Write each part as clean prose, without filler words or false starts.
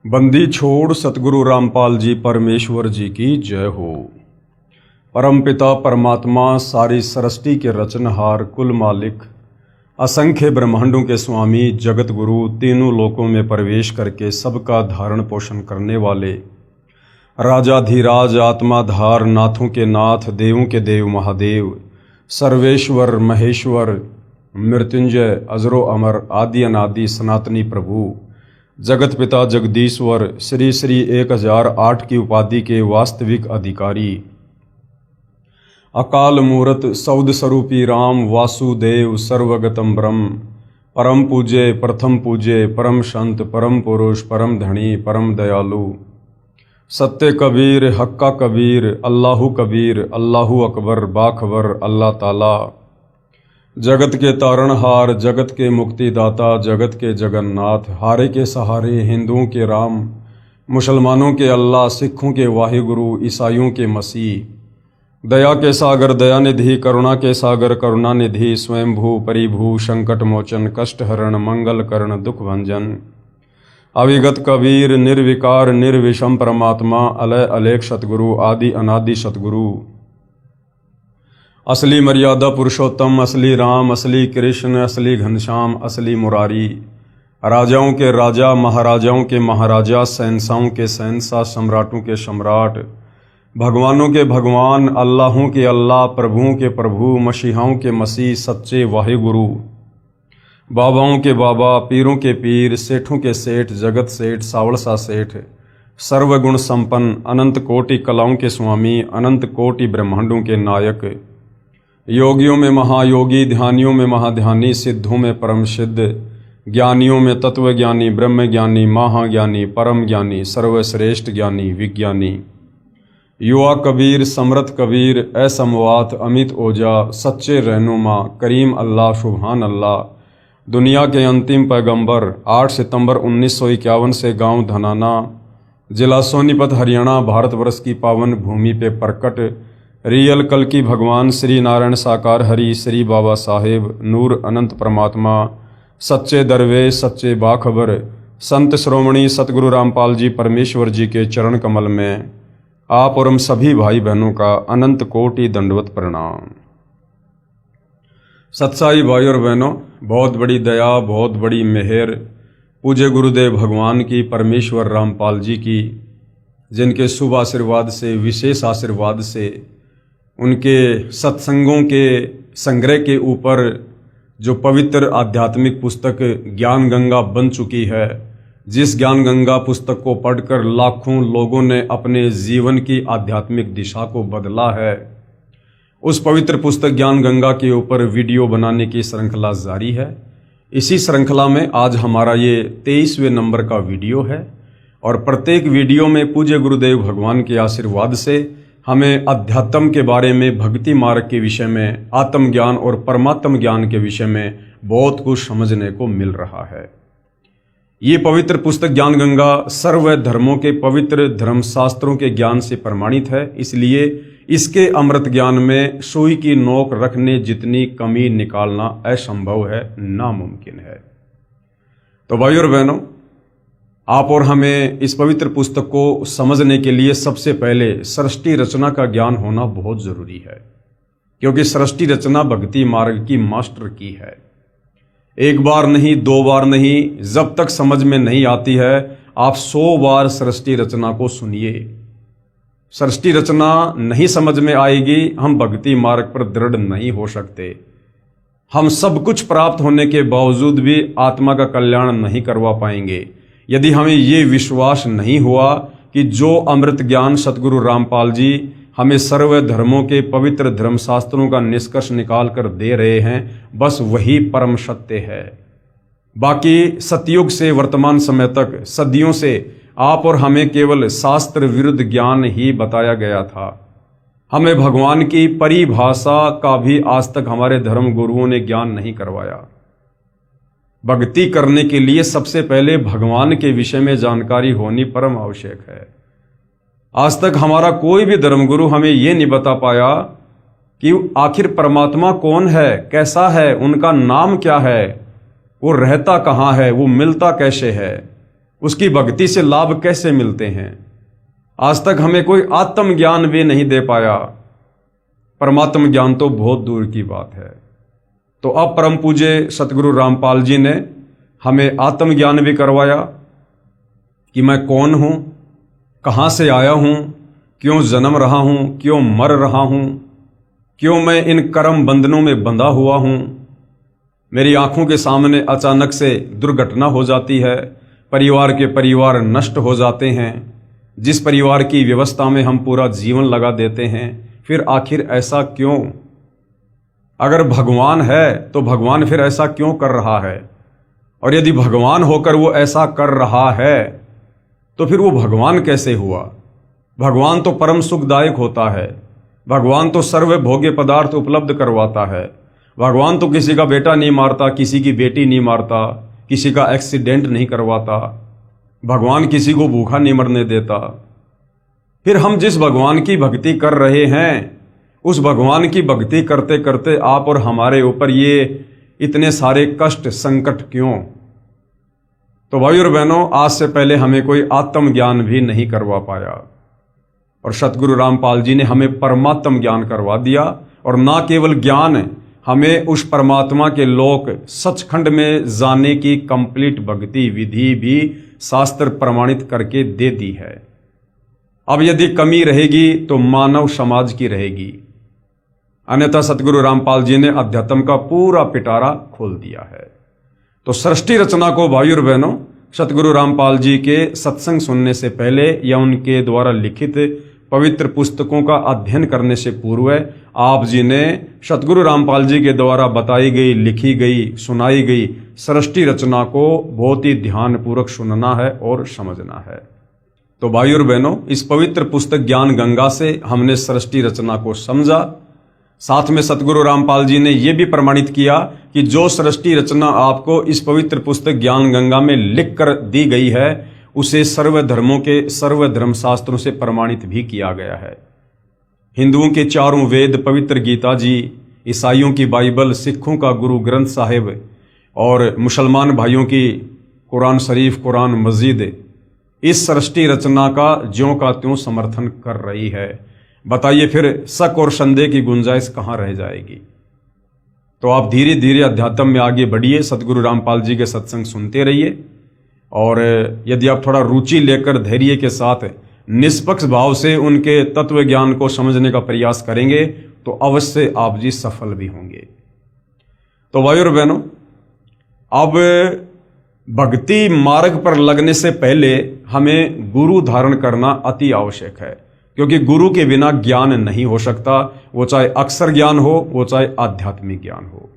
बंदी छोड़ सतगुरु रामपाल जी परमेश्वर जी की जय हो। परमपिता परमात्मा सारी सृष्टि के रचनहार कुल मालिक असंख्य ब्रह्मांडों के स्वामी जगत गुरु तीनों लोकों में प्रवेश करके सबका धारण पोषण करने वाले राजाधिराज आत्माधार नाथों के नाथ देवों के देव महादेव सर्वेश्वर महेश्वर मृत्युंजय अजरो अमर आदि अनादि सनातनी प्रभु जगत पिता जगदीश्वर श्री श्री 1008 की उपाधि के वास्तविक अधिकारी अकाल मूरत सौद स्वरूपी राम वासुदेव सर्वगतम ब्रह्म परम पूज्य प्रथम पूज्य परम संत परम पुरुष परम धनी परम दयालु सत्य कबीर हक्का कबीर अल्लाहु कबीर अल्लाहु अकबर बाखबर अल्लाह ताला जगत के तारणहार जगत के मुक्तिदाता जगत के जगन्नाथ हारे के सहारे हिंदुओं के राम मुसलमानों के अल्लाह सिखों के वाहिगुरु ईसाइयों के मसीह दया के सागर दयानिधि करुणा के सागर करुणानिधि स्वयंभू परिभू संकट मोचन कष्ट हरण मंगल करण दुख भंजन अविगत कबीर निर्विकार निर्विषम परमात्मा अलय अलेख सतगुरु आदि अनादि सतगुरु असली मर्यादा पुरुषोत्तम असली राम असली कृष्ण असली घनश्याम असली मुरारी राजाओं के राजा महाराजाओं के महाराजा शहंशाहों के शहंशाह सम्राटों के सम्राट भगवानों के भगवान अल्लाहों के अल्लाह प्रभुओं के प्रभु मसीहाओं के मसीह सच्चे वाहिगुरु बाबाओं के बाबा पीरों के पीर सेठों के सेठ जगत सेठ सावड़सा सेठ सर्वगुण संपन्न अनंत कोटि कलाओं के स्वामी अनंत कोटि ब्रह्मांडों के नायक योगियों में महायोगी ध्यानियों में महाध्यानी सिद्धों में परम सिद्ध ज्ञानियों में तत्वज्ञानी ब्रह्मज्ञानी महाज्ञानी परम ज्ञानी सर्वश्रेष्ठ ज्ञानी विज्ञानी युवा कबीर समृत कबीर असमवात अमित ओजा सच्चे रहनुमा करीम अल्लाह सुभान अल्लाह दुनिया के अंतिम पैगंबर 8 सितंबर 1951 से गांव धनाना जिला सोनीपत हरियाणा भारतवर्ष की पावन भूमि पे प्रकट रियल कल की भगवान श्री नारायण साकार हरि श्री बाबा साहेब नूर अनंत परमात्मा सच्चे दरवेश सच्चे बाखबर संत श्रोमणी सतगुरु रामपाल जी परमेश्वर जी के चरण कमल में आप और हम सभी भाई बहनों का अनंत कोटि दंडवत प्रणाम। सत्साई भाई और बहनों, बहुत बड़ी दया बहुत बड़ी मेहर पूज्य गुरुदेव भगवान की परमेश्वर रामपाल जी की, जिनके शुभ आशीर्वाद से विशेष आशीर्वाद से उनके सत्संगों के संग्रह के ऊपर जो पवित्र आध्यात्मिक पुस्तक ज्ञान गंगा बन चुकी है, जिस ज्ञान गंगा पुस्तक को पढ़कर लाखों लोगों ने अपने जीवन की आध्यात्मिक दिशा को बदला है, उस पवित्र पुस्तक ज्ञान गंगा के ऊपर वीडियो बनाने की श्रृंखला जारी है। इसी श्रृंखला में आज हमारा ये 23वें नंबर का वीडियो है और प्रत्येक वीडियो में पूज्य गुरुदेव भगवान के आशीर्वाद से हमें अध्यात्म के बारे में, भक्ति मार्ग के विषय में, आत्मज्ञान और परमात्म ज्ञान के विषय में बहुत कुछ समझने को मिल रहा है। ये पवित्र पुस्तक ज्ञान गंगा सर्व धर्मों के पवित्र धर्मशास्त्रों के ज्ञान से प्रमाणित है, इसलिए इसके अमृत ज्ञान में सुई की नोक रखने जितनी कमी निकालना असंभव है, नामुमकिन है। तो भाई और बहनों, आप और हमें इस पवित्र पुस्तक को समझने के लिए सबसे पहले सृष्टि रचना का ज्ञान होना बहुत जरूरी है, क्योंकि सृष्टि रचना भक्ति मार्ग की मास्टर की है। एक बार नहीं, दो बार नहीं, जब तक समझ में नहीं आती है आप 100 बार सृष्टि रचना को सुनिए। सृष्टि रचना नहीं समझ में आएगी, हम भक्ति मार्ग पर दृढ़ नहीं हो सकते। हम सब कुछ प्राप्त होने के बावजूद भी आत्मा का कल्याण नहीं करवा पाएंगे यदि हमें ये विश्वास नहीं हुआ कि जो अमृत ज्ञान सतगुरु रामपाल जी हमें सर्व धर्मों के पवित्र धर्मशास्त्रों का निष्कर्ष निकाल कर दे रहे हैं, बस वही परम सत्य है। बाकी सतयुग से वर्तमान समय तक सदियों से आप और हमें केवल शास्त्र विरुद्ध ज्ञान ही बताया गया था। हमें भगवान की परिभाषा का भी आज तक हमारे धर्म गुरुओं ने ज्ञान नहीं करवाया। भक्ति करने के लिए सबसे पहले भगवान के विषय में जानकारी होनी परम आवश्यक है। आज तक हमारा कोई भी धर्मगुरु हमें यह नहीं बता पाया कि आखिर परमात्मा कौन है, कैसा है, उनका नाम क्या है, वो रहता कहाँ है, वो मिलता कैसे है। उसकी भक्ति से लाभ कैसे मिलते हैं। आज तक हमें कोई आत्मज्ञान भी नहीं दे पाया, परमात्म ज्ञान तो बहुत दूर की बात है। तो अब परम पूज्य सतगुरु रामपाल जी ने हमें आत्मज्ञान भी करवाया कि मैं कौन हूँ, कहाँ से आया हूँ, क्यों जन्म रहा हूँ, क्यों मर रहा हूँ, क्यों मैं इन कर्म बंधनों में बंधा हुआ हूँ। मेरी आंखों के सामने अचानक से दुर्घटना हो जाती है, परिवार नष्ट हो जाते हैं, जिस परिवार की व्यवस्था में हम पूरा जीवन लगा देते हैं, फिर आखिर ऐसा क्यों। अगर भगवान है तो भगवान फिर ऐसा क्यों कर रहा है, और यदि भगवान होकर वो ऐसा कर रहा है तो फिर वो भगवान कैसे हुआ। भगवान तो परम सुखदायक होता है, भगवान तो सर्वभोग्य पदार्थ उपलब्ध करवाता है, भगवान तो किसी का बेटा नहीं मारता, किसी की बेटी नहीं मारता, किसी का एक्सीडेंट नहीं करवाता, भगवान किसी को भूखा नहीं मरने देता। फिर हम जिस भगवान की भक्ति कर रहे हैं, उस भगवान की भक्ति करते करते आप और हमारे ऊपर ये इतने सारे कष्ट संकट क्यों। तो भाई और बहनों, आज से पहले हमें कोई आत्मज्ञान भी नहीं करवा पाया, और सतगुरु रामपाल जी ने हमें परमात्म ज्ञान करवा दिया। और ना केवल ज्ञान, हमें उस परमात्मा के लोक सचखंड में जाने की कंप्लीट भक्ति विधि भी शास्त्र प्रमाणित करके दे दी है। अब यदि कमी रहेगी तो मानव समाज की रहेगी, अन्यथा सतगुरु रामपाल जी ने अध्यात्म का पूरा पिटारा खोल दिया है। तो सृष्टि रचना को भाई और बहनों, सतगुरु रामपाल जी के सत्संग सुनने से पहले या उनके द्वारा लिखित पवित्र पुस्तकों का अध्ययन करने से पूर्व आप जी ने सतगुरु रामपाल जी के द्वारा बताई गई, लिखी गई, सुनाई गई सृष्टि रचना को बहुत ही ध्यानपूर्वक सुनना है और समझना है। तो भाई और बहनों, इस पवित्र पुस्तक ज्ञान गंगा से हमने सृष्टि रचना को समझा। साथ में सतगुरु रामपाल जी ने यह भी प्रमाणित किया कि जो सृष्टि रचना आपको इस पवित्र पुस्तक ज्ञान गंगा में लिख कर दी गई है, उसे सर्वधर्मों के सर्वधर्म शास्त्रों से प्रमाणित भी किया गया है। हिंदुओं के चारों वेद पवित्र गीता जी, ईसाइयों की बाइबल, सिखों का गुरु ग्रंथ साहिब और मुसलमान भाइयों की कुरान शरीफ, कुरान मजीद इस सृष्टि रचना का ज्यों का त्यों समर्थन कर रही है। बताइए फिर शक और संदेह की गुंजाइश कहाँ रह जाएगी। तो आप धीरे धीरे अध्यात्म में आगे बढ़िए, सतगुरु रामपाल जी के सत्संग सुनते रहिए, और यदि आप थोड़ा रुचि लेकर धैर्य के साथ निष्पक्ष भाव से उनके तत्व ज्ञान को समझने का प्रयास करेंगे तो अवश्य आप जी सफल भी होंगे। तो भाई और बहनों, अब भक्ति मार्ग पर लगने से पहले हमें गुरु धारण करना अति आवश्यक है, क्योंकि गुरु के बिना ज्ञान नहीं हो सकता, वो चाहे अक्षर ज्ञान हो, वो चाहे आध्यात्मिक ज्ञान हो।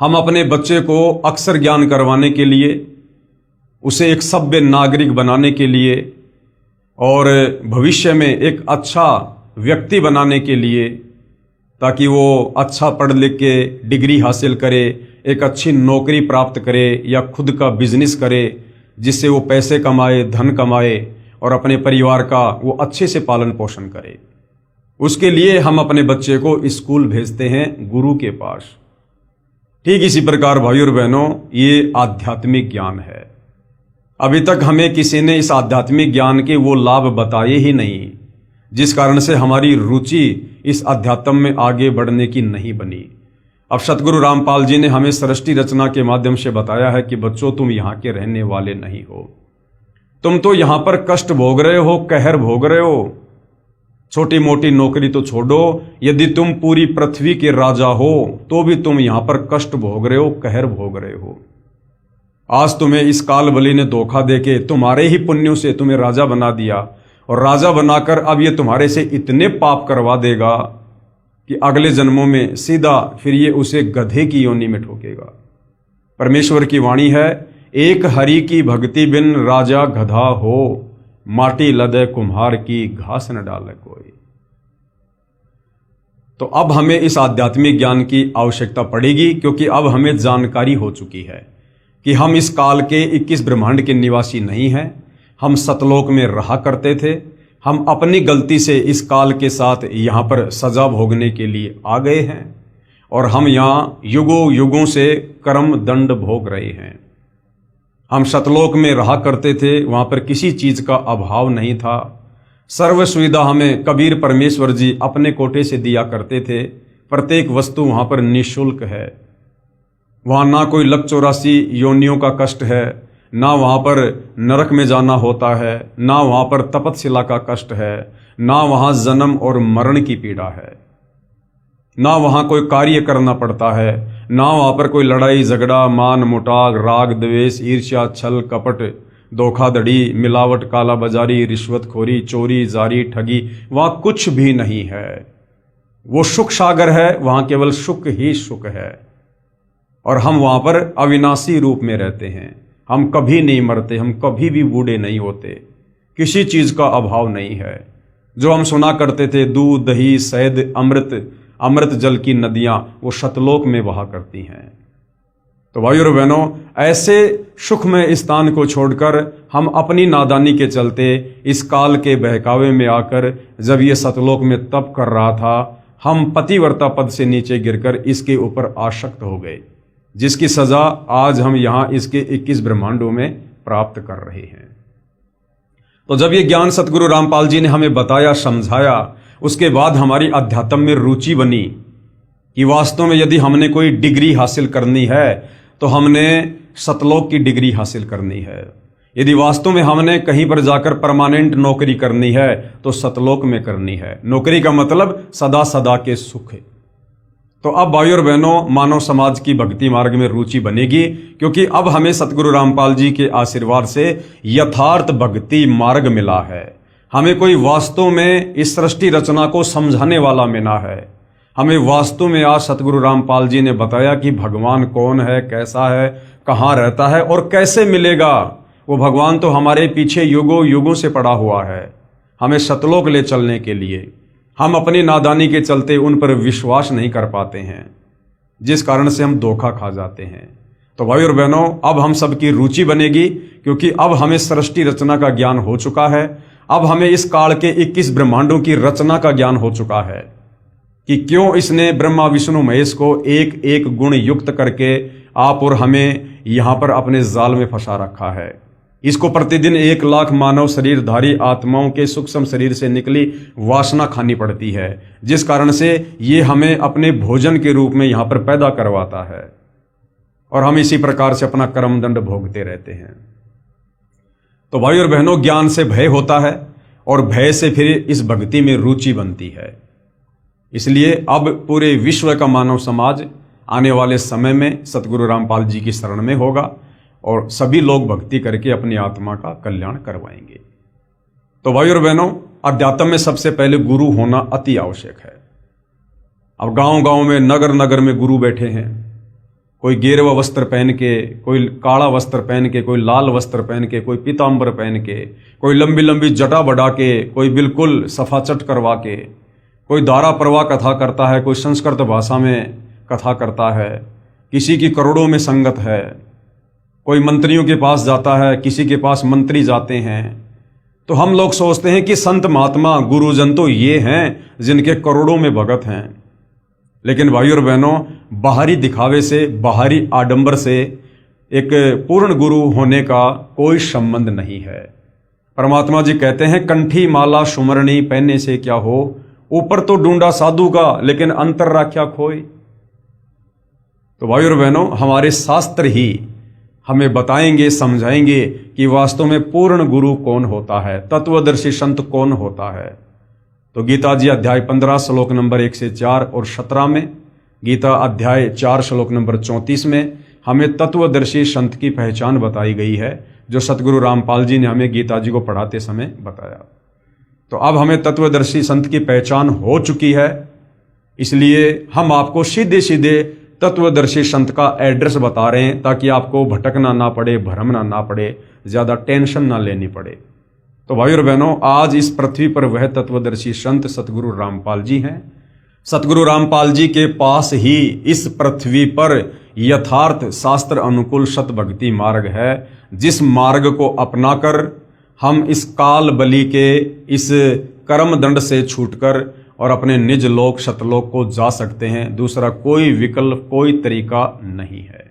हम अपने बच्चे को अक्षर ज्ञान करवाने के लिए, उसे एक सभ्य नागरिक बनाने के लिए और भविष्य में एक अच्छा व्यक्ति बनाने के लिए, ताकि वो अच्छा पढ़ लिख के डिग्री हासिल करे, एक अच्छी नौकरी प्राप्त करे या खुद का बिजनेस करे, जिससे वो पैसे कमाए, धन कमाए और अपने परिवार का वो अच्छे से पालन पोषण करे। उसके लिए हम अपने बच्चे को स्कूल भेजते हैं, गुरु के पास। ठीक इसी प्रकार भाई और बहनों, ये आध्यात्मिक ज्ञान है। अभी तक हमें किसी ने इस आध्यात्मिक ज्ञान के वो लाभ बताए ही नहीं, जिस कारण से हमारी रुचि इस अध्यात्म में आगे बढ़ने की नहीं बनी। अब सतगुरु रामपाल जी ने हमें सृष्टि रचना के माध्यम से बताया है कि बच्चों, तुम यहाँ के रहने वाले नहीं हो, तुम तो यहाँ पर कष्ट भोग रहे हो, कहर भोग रहे हो। छोटी मोटी नौकरी तो छोड़ो, यदि तुम पूरी पृथ्वी के राजा हो तो भी तुम यहाँ पर कष्ट भोग रहे हो, कहर भोग रहे हो। आज तुम्हें इस काल बलि ने धोखा देके तुम्हारे ही पुण्यों से तुम्हें राजा बना दिया, और राजा बनाकर अब ये तुम्हारे से इतने पाप करवा देगा कि अगले जन्मों में सीधा फिर ये उसे गधे की योनि में ठोकेगा। परमेश्वर की वाणी है, एक हरि की भक्ति बिन राजा गधा हो, माटी लदे कुम्हार की घास न डाले कोई। तो अब हमें इस आध्यात्मिक ज्ञान की आवश्यकता पड़ेगी, क्योंकि अब हमें जानकारी हो चुकी है कि हम इस काल के 21 ब्रह्मांड के निवासी नहीं हैं। हम सतलोक में रहा करते थे, हम अपनी गलती से इस काल के साथ यहाँ पर सजा भोगने के लिए आ गए हैं, और हम यहाँ युगों युगों से कर्म दंड भोग रहे हैं। हम सतलोक में रहा करते थे, वहाँ पर किसी चीज़ का अभाव नहीं था। सर्व सुविधा हमें कबीर परमेश्वर जी अपने कोटे से दिया करते थे। प्रत्येक वस्तु वहाँ पर निःशुल्क है। वहाँ ना कोई लक 84 योनियों का कष्ट है, ना वहाँ पर नरक में जाना होता है, ना वहाँ पर तपतशिला का कष्ट है, ना वहाँ जन्म और मरण की पीड़ा है, ना वहाँ कोई कार्य करना पड़ता है, ना वहाँ पर कोई लड़ाई झगड़ा, मान मुटाग, राग द्वेष, ईर्ष्या, छल कपट, धोखाधड़ी, मिलावट, काला बाजारी, रिश्वतखोरी, चोरी, जारी, ठगी, वहाँ कुछ भी नहीं है। वो सुख सागर है, वहाँ केवल सुख ही सुख है। और हम वहाँ पर अविनाशी रूप में रहते हैं। हम कभी नहीं मरते, हम कभी भी बूढ़े नहीं होते, किसी चीज़ का अभाव नहीं है। जो हम सुना करते थे दूध, दही, शहद, अमृत जल की नदियाँ, वो सतलोक में बहा करती हैं। तो भाइयों और बहनों, ऐसे सुखमय स्थान को छोड़कर हम अपनी नादानी के चलते इस काल के बहकावे में आकर, जब ये सतलोक में तप कर रहा था, हम पतिव्रता पद से नीचे गिरकर इसके ऊपर आसक्त हो गए, जिसकी सजा आज हम यहाँ इसके 21 ब्रह्मांडों में प्राप्त कर रहे हैं। तो जब ये ज्ञान सतगुरु रामपाल जी ने हमें बताया, समझाया, उसके बाद हमारी अध्यात्म में रुचि बनी कि वास्तव में यदि हमने कोई डिग्री हासिल करनी है तो हमने सतलोक की डिग्री हासिल करनी है। यदि वास्तव में हमने कहीं पर जाकर परमानेंट नौकरी करनी है तो सतलोक में करनी है। नौकरी का मतलब सदा सदा के सुख है। तो अब भाइयों और बहनों, मानव समाज की भक्ति मार्ग में रुचि बनेगी, क्योंकि अब हमें सतगुरु रामपाल जी के आशीर्वाद से यथार्थ भक्ति मार्ग मिला है। हमें कोई वास्तव में इस सृष्टि रचना को समझाने वाला मिला है। हमें वास्तव में आज सतगुरु रामपाल जी ने बताया कि भगवान कौन है, कैसा है, कहाँ रहता है और कैसे मिलेगा। वो भगवान तो हमारे पीछे युगों युगों से पड़ा हुआ है। हमें सतलोक ले चलने के लिए हम अपनी नादानी के चलते उन पर विश्वास नहीं कर पाते हैं, जिस कारण से हम धोखा खा जाते हैं। तो भाई और बहनों, अब हम सबकी रुचि बनेगी, क्योंकि अब हमें सृष्टि रचना का ज्ञान हो चुका है। अब हमें इस काल के 21 ब्रह्मांडों की रचना का ज्ञान हो चुका है कि क्यों इसने ब्रह्मा विष्णु महेश को एक एक गुण युक्त करके आप और हमें यहाँ पर अपने जाल में फंसा रखा है। इसको प्रतिदिन 1 लाख मानव शरीरधारी आत्माओं के सूक्ष्म शरीर से निकली वासना खानी पड़ती है, जिस कारण से ये हमें अपने भोजन के रूप में यहाँ पर पैदा करवाता है और हम इसी प्रकार से अपना कर्म दंड भोगते रहते हैं। तो भाई और बहनों, ज्ञान से भय होता है और भय से फिर इस भक्ति में रुचि बनती है। इसलिए अब पूरे विश्व का मानव समाज आने वाले समय में सतगुरु रामपाल जी की शरण में होगा और सभी लोग भक्ति करके अपनी आत्मा का कल्याण करवाएंगे। तो भाई और बहनों, अध्यात्म में सबसे पहले गुरु होना अति आवश्यक है। अब गांव गांव में, नगर नगर में गुरु बैठे हैं। कोई गेरुआ वस्त्र पहन के, कोई काला वस्त्र पहन के, कोई लाल वस्त्र पहन के, कोई पीताम्बर पहन के, कोई लंबी लंबी जटा बढ़ा के, कोई बिल्कुल सफाचट करवा के, कोई धारा प्रवाह कथा करता है, कोई संस्कृत भाषा में कथा करता है, किसी की करोड़ों में संगत है, कोई मंत्रियों के पास जाता है, किसी के पास मंत्री जाते हैं। तो हम लोग सोचते हैं कि संत महात्मा गुरुजन तो ये हैं जिनके करोड़ों में भगत हैं। लेकिन भाइयों और बहनों, बाहरी दिखावे से, बाहरी आडंबर से एक पूर्ण गुरु होने का कोई संबंध नहीं है। परमात्मा जी कहते हैं, कंठी माला सुमरणी पहनने से क्या हो, ऊपर तो ढूंढा साधु का लेकिन अंतर राख्या खोई। तो भाइयों और बहनों, हमारे शास्त्र ही हमें बताएंगे, समझाएंगे कि वास्तव में पूर्ण गुरु कौन होता है, तत्वदर्शी संत कौन होता है। तो गीता जी अध्याय 15 श्लोक नंबर 1 से 4 और 17 में, गीता अध्याय 4 श्लोक नंबर 34 में हमें तत्वदर्शी संत की पहचान बताई गई है, जो सतगुरु रामपाल जी ने हमें गीता जी को पढ़ाते समय बताया। तो अब हमें तत्वदर्शी संत की पहचान हो चुकी है, इसलिए हम आपको सीधे सीधे तत्वदर्शी संत का एड्रेस बता रहे हैं, ताकि आपको भटकना ना पड़े, भ्रमना ना पड़े, ज़्यादा टेंशन ना लेनी पड़े। तो भाई और बहनों, आज इस पृथ्वी पर वह तत्वदर्शी संत सतगुरु रामपाल जी हैं। सतगुरु रामपाल जी के पास ही इस पृथ्वी पर यथार्थ शास्त्र अनुकूल सत भक्ति मार्ग है, जिस मार्ग को अपनाकर हम इस काल बलि के इस कर्म दंड से छूटकर और अपने निज लोक सतलोक को जा सकते हैं। दूसरा कोई विकल्प, कोई तरीका नहीं है।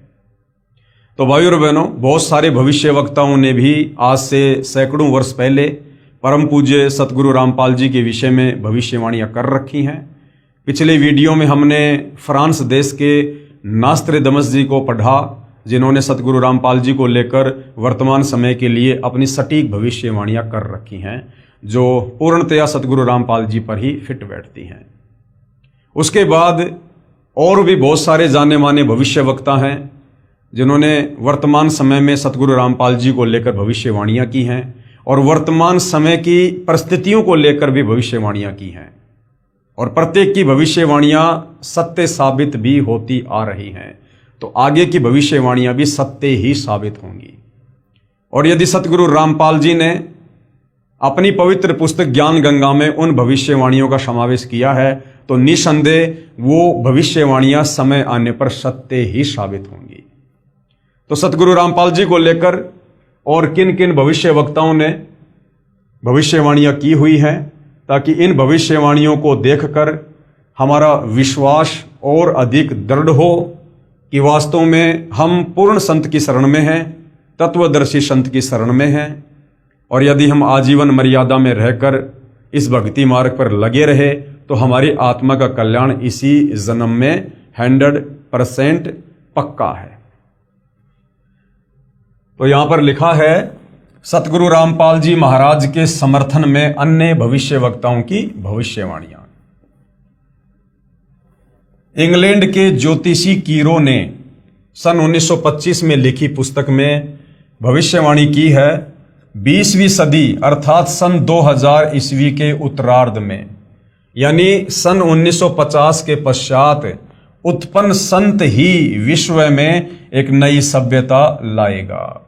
तो भाइयों और बहनों, बहुत सारे भविष्यवक्ताओं ने भी आज से सैकड़ों वर्ष पहले परम पूज्य सतगुरु रामपाल जी के विषय में भविष्यवाणियां कर रखी हैं। पिछले वीडियो में हमने फ्रांस देश के नास्त्रेदमस जी को पढ़ा, जिन्होंने सतगुरु रामपाल जी को लेकर वर्तमान समय के लिए अपनी सटीक भविष्यवाणियां कर रखी हैं, जो पूर्णतया सतगुरु रामपाल जी पर ही फिट बैठती हैं। उसके बाद और भी बहुत सारे जाने माने भविष्यवक्ता हैं जिन्होंने वर्तमान समय में सतगुरु रामपाल जी को लेकर भविष्यवाणियां की हैं और वर्तमान समय की परिस्थितियों को लेकर भी भविष्यवाणियां की हैं, और प्रत्येक की भविष्यवाणियां सत्य साबित भी होती आ रही हैं। तो आगे की भविष्यवाणियां भी सत्य ही साबित होंगी। और यदि सतगुरु रामपाल जी ने अपनी पवित्र पुस्तक ज्ञान गंगा में उन भविष्यवाणियों का समावेश किया है, तो निसंदेह वो भविष्यवाणियां समय आने पर सत्य ही साबित होंगी। तो सतगुरु रामपाल जी को लेकर और किन किन भविष्यवक्ताओं ने भविष्यवाणियां की हुई हैं, ताकि इन भविष्यवाणियों को देखकर हमारा विश्वास और अधिक दृढ़ हो कि वास्तव में हम पूर्ण संत की शरण में हैं, तत्वदर्शी संत की शरण में हैं। और यदि हम आजीवन मर्यादा में रहकर इस भक्ति मार्ग पर लगे रहे तो हमारी आत्मा का कल्याण इसी जन्म में 100% पक्का है। तो यहां पर लिखा है, सतगुरु रामपाल जी महाराज के समर्थन में अन्य भविष्यवक्ताओं की भविष्यवाणियां। इंग्लैंड के ज्योतिषी कीरो ने सन 1925 में लिखी पुस्तक में भविष्यवाणी की है, 20वीं सदी अर्थात सन 2000 ईस्वी के उत्तरार्ध में, यानी सन 1950 के पश्चात उत्पन्न संत ही विश्व में एक नई सभ्यता लाएगा।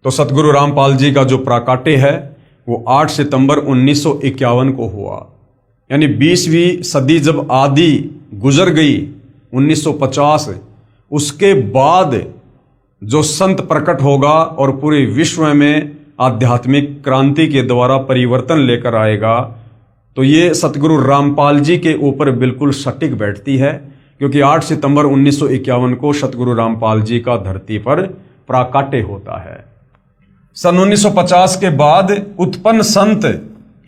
तो सतगुरु रामपाल जी का जो प्राकाट्य है वो 8 सितंबर 1951 को हुआ, यानी 20वीं सदी जब आधी गुजर गई 1950, उसके बाद जो संत प्रकट होगा और पूरे विश्व में आध्यात्मिक क्रांति के द्वारा परिवर्तन लेकर आएगा, तो ये सतगुरु रामपाल जी के ऊपर बिल्कुल सटीक बैठती है, क्योंकि 8 सितंबर 1951 को सतगुरु रामपाल जी का धरती पर प्राकाट्य होता है। सन 1950 के बाद उत्पन्न संत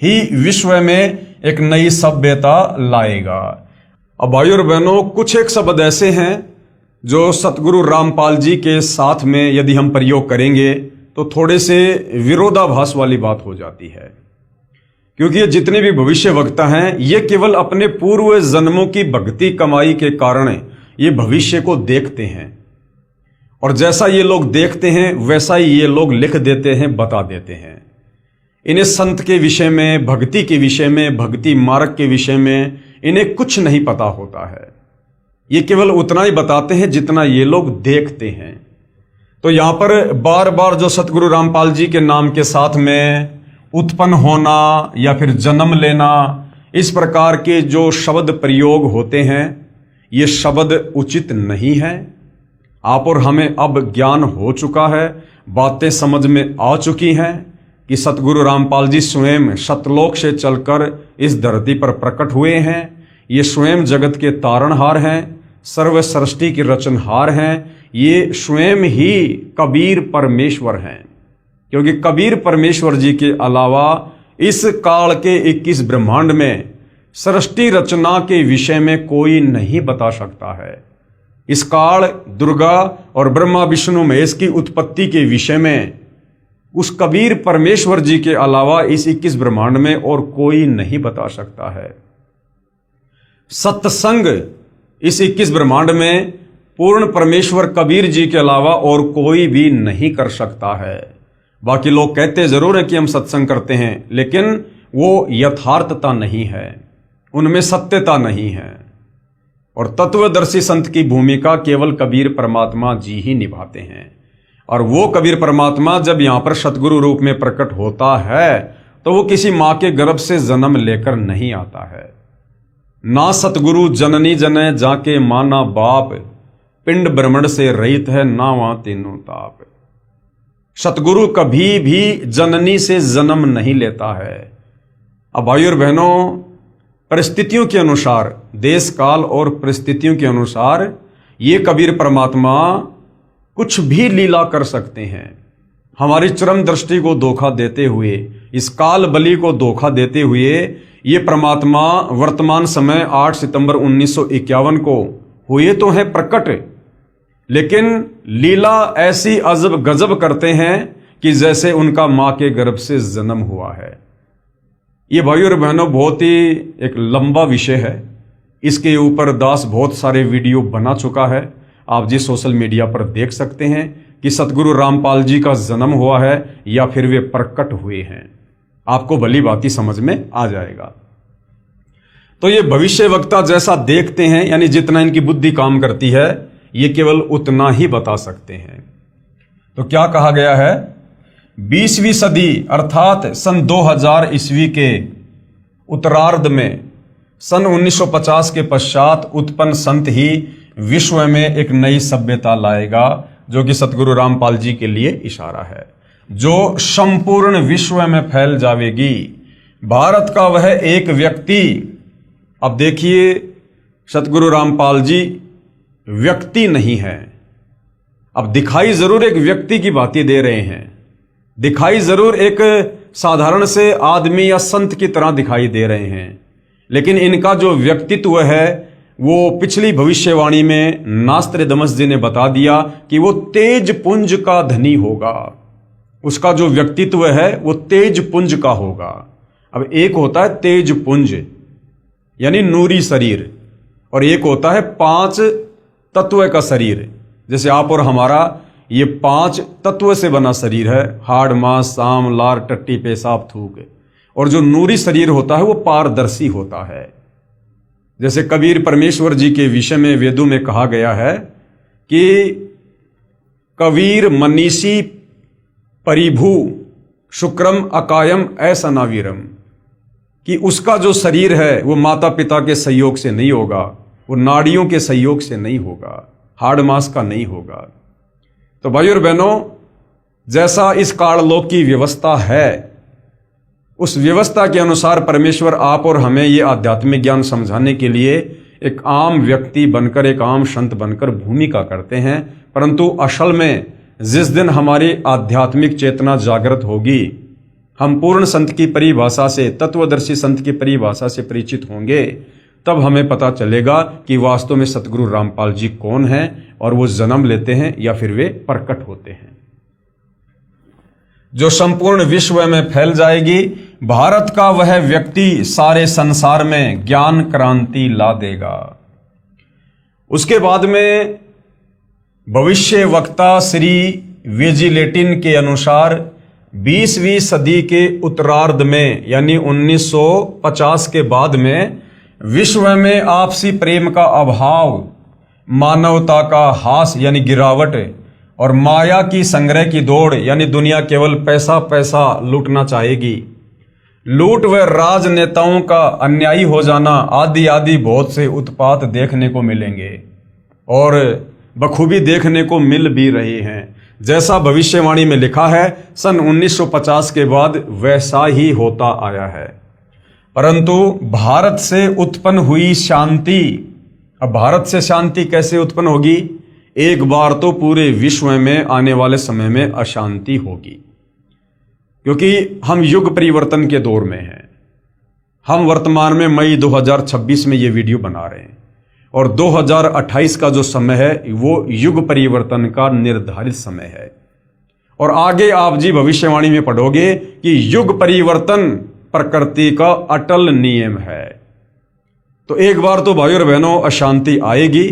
ही विश्व में एक नई सभ्यता लाएगा। अब भाइयों और बहनों, कुछ एक शब्द ऐसे हैं जो सतगुरु रामपाल जी के साथ में यदि हम प्रयोग करेंगे तो थोड़े से विरोधाभास वाली बात हो जाती है, क्योंकि ये जितने भी भविष्यवक्ता हैं ये केवल अपने पूर्व जन्मों की भक्ति कमाई के कारण ये भविष्य को देखते हैं, और जैसा ये लोग देखते हैं वैसा ही ये लोग लिख देते हैं, बता देते हैं। इन्हें संत के विषय में, भक्ति के विषय में, भक्ति मार्ग के विषय में इन्हें कुछ नहीं पता होता है। ये केवल उतना ही बताते हैं जितना ये लोग देखते हैं। तो यहां पर बार बार जो सतगुरु रामपाल जी के नाम के साथ में उत्पन्न होना या फिर जन्म लेना, इस प्रकार के जो शब्द प्रयोग होते हैं, ये शब्द उचित नहीं है। आप और हमें अब ज्ञान हो चुका है, बातें समझ में आ चुकी हैं कि सतगुरु रामपाल जी स्वयं सतलोक से चलकर इस धरती पर प्रकट हुए हैं। ये स्वयं जगत के तारणहार हैं, सर्व सृष्टि के रचनहार हैं। ये स्वयं ही कबीर परमेश्वर हैं, क्योंकि कबीर परमेश्वर जी के अलावा इस काल के 21 ब्रह्मांड में सृष्टि रचना के विषय में कोई नहीं बता सकता है। इस काल दुर्गा और ब्रह्मा विष्णु महेश की उत्पत्ति के विषय में उस कबीर परमेश्वर जी के अलावा इस 21 ब्रह्मांड में और कोई नहीं बता सकता है। सत्संग इस 21 ब्रह्मांड में पूर्ण परमेश्वर कबीर जी के अलावा और कोई भी नहीं कर सकता है। बाकी लोग कहते जरूर है कि हम सत्संग करते हैं, लेकिन वो यथार्थता नहीं है, उनमें सत्यता नहीं है। और तत्वदर्शी संत की भूमिका केवल कबीर परमात्मा जी ही निभाते हैं। और वो कबीर परमात्मा जब यहाँ पर सतगुरु रूप में प्रकट होता है तो वो किसी माँ के गर्भ से जन्म लेकर नहीं आता है। ना सतगुरु जननी जने जाके माना बाप, पिंड ब्रह्मण से रहित है ना वहां तीनों ताप। सतगुरु कभी भी जननी से जन्म नहीं लेता है। अब भाइयों और बहनों, परिस्थितियों के अनुसार, देश काल और परिस्थितियों के अनुसार ये कबीर परमात्मा कुछ भी लीला कर सकते हैं। हमारी चरम दृष्टि को धोखा देते हुए, इस काल बलि को धोखा देते हुए ये परमात्मा वर्तमान समय 8 सितंबर 1951 को हुए तो हैं प्रकट, लेकिन लीला ऐसी अजब गजब करते हैं कि जैसे उनका मां के गर्भ से जन्म हुआ है। ये भाइयों और बहनों बहुत ही एक लंबा विषय है। इसके ऊपर दास बहुत सारे वीडियो बना चुका है। आप जी सोशल मीडिया पर देख सकते हैं कि सतगुरु रामपाल जी का जन्म हुआ है या फिर वे प्रकट हुए हैं। आपको भली भांति समझ में आ जाएगा। तो ये भविष्य वक्ता जैसा देखते हैं, यानी जितना इनकी बुद्धि काम करती है, ये केवल उतना ही बता सकते हैं। तो क्या कहा गया है, 20वीं सदी अर्थात सन 2000 ईस्वी के उत्तरार्ध में सन 1950 के पश्चात उत्पन्न संत ही विश्व में एक नई सभ्यता लाएगा, जो कि सतगुरु रामपाल जी के लिए इशारा है, जो संपूर्ण विश्व में फैल जाएगी। भारत का वह एक व्यक्ति, अब देखिए सतगुरु रामपाल जी व्यक्ति नहीं है। अब दिखाई जरूर एक व्यक्ति की बातें दे रहे हैं, दिखाई जरूर एक साधारण से आदमी या संत की तरह दिखाई दे रहे हैं, लेकिन इनका जो व्यक्तित्व है वो पिछली भविष्यवाणी में नास्त्रदमस जी ने बता दिया कि वो तेज पुंज का धनी होगा। उसका जो व्यक्तित्व है वो तेज पुंज का होगा। अब एक होता है तेज पुंज यानी नूरी शरीर, और एक होता है 5 तत्व का शरीर। जैसे आप और हमारा ये 5 तत्व से बना शरीर है, हाड़ मांस साम लार टट्टी पेशाब थूक। और जो नूरी शरीर होता है वो पारदर्शी होता है। जैसे कबीर परमेश्वर जी के विषय में वेदों में कहा गया है कि कबीर मनीषी परिभू शुक्रम अकायम ऐसा नावीरम, कि उसका जो शरीर है वो माता पिता के सहयोग से नहीं होगा, वो नाड़ियों के सहयोग से नहीं होगा, हाड़ मांस का नहीं होगा। तो भाइयों और बहनों, जैसा इस काललोक की व्यवस्था है, उस व्यवस्था के अनुसार परमेश्वर आप और हमें ये आध्यात्मिक ज्ञान समझाने के लिए एक आम व्यक्ति बनकर, एक आम संत बनकर भूमिका करते हैं। परंतु असल में जिस दिन हमारी आध्यात्मिक चेतना जागृत होगी, हम पूर्ण संत की परिभाषा से, तत्वदर्शी संत की परिभाषा से परिचित होंगे, तब हमें पता चलेगा कि वास्तव में सतगुरु रामपाल जी कौन हैं और वो जन्म लेते हैं या फिर वे प्रकट होते हैं। जो संपूर्ण विश्व में फैल जाएगी, भारत का वह व्यक्ति सारे संसार में ज्ञान क्रांति ला देगा। उसके बाद में भविष्य वक्ता श्री वेजिलेटिन के अनुसार 20वीं सदी के उत्तरार्ध में यानी 1950 के बाद में विश्व में आपसी प्रेम का अभाव, मानवता का हास यानी गिरावट और माया की संग्रह की दौड़ यानी दुनिया केवल पैसा पैसा लूटना चाहेगी, लूट व राजनेताओं का अन्यायी हो जाना आदि आदि बहुत से उत्पात देखने को मिलेंगे और बखूबी देखने को मिल भी रहे हैं। जैसा भविष्यवाणी में लिखा है, सन 1950 के बाद वैसा ही होता आया है। परंतु भारत से उत्पन्न हुई शांति, अब भारत से शांति कैसे उत्पन्न होगी? एक बार तो पूरे विश्व में आने वाले समय में अशांति होगी, क्योंकि हम युग परिवर्तन के दौर में हैं। हम वर्तमान में मई 2026 में ये वीडियो बना रहे हैं और 2028 का जो समय है वो युग परिवर्तन का निर्धारित समय है। और आगे आप जी भविष्यवाणी में पढ़ोगे कि युग परिवर्तन प्रकृति का अटल नियम है। तो एक बार तो भाइयों और बहनों अशांति आएगी,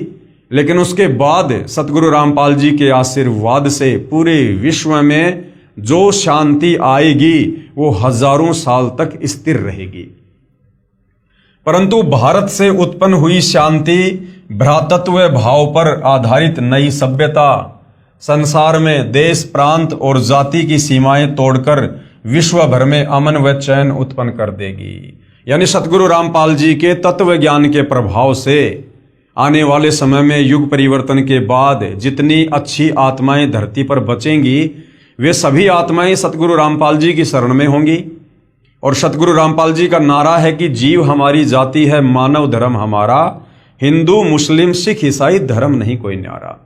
लेकिन उसके बाद सतगुरु रामपाल जी के आशीर्वाद से पूरे विश्व में जो शांति आएगी वो हजारों साल तक स्थिर रहेगी। परंतु भारत से उत्पन्न हुई शांति भ्रातृत्व भाव पर आधारित नई सभ्यता संसार में देश प्रांत और जाति की सीमाएं तोड़कर विश्व भर में अमन व चैन उत्पन्न कर देगी। यानी सतगुरु रामपाल जी के तत्व ज्ञान के प्रभाव से आने वाले समय में युग परिवर्तन के बाद जितनी अच्छी आत्माएं धरती पर बचेंगी वे सभी आत्माएं सतगुरु रामपाल जी की शरण में होंगी। और सतगुरु रामपाल जी का नारा है कि जीव हमारी जाति है, मानव धर्म हमारा, हिंदू मुस्लिम सिख ईसाई धर्म नहीं कोई न्यारा।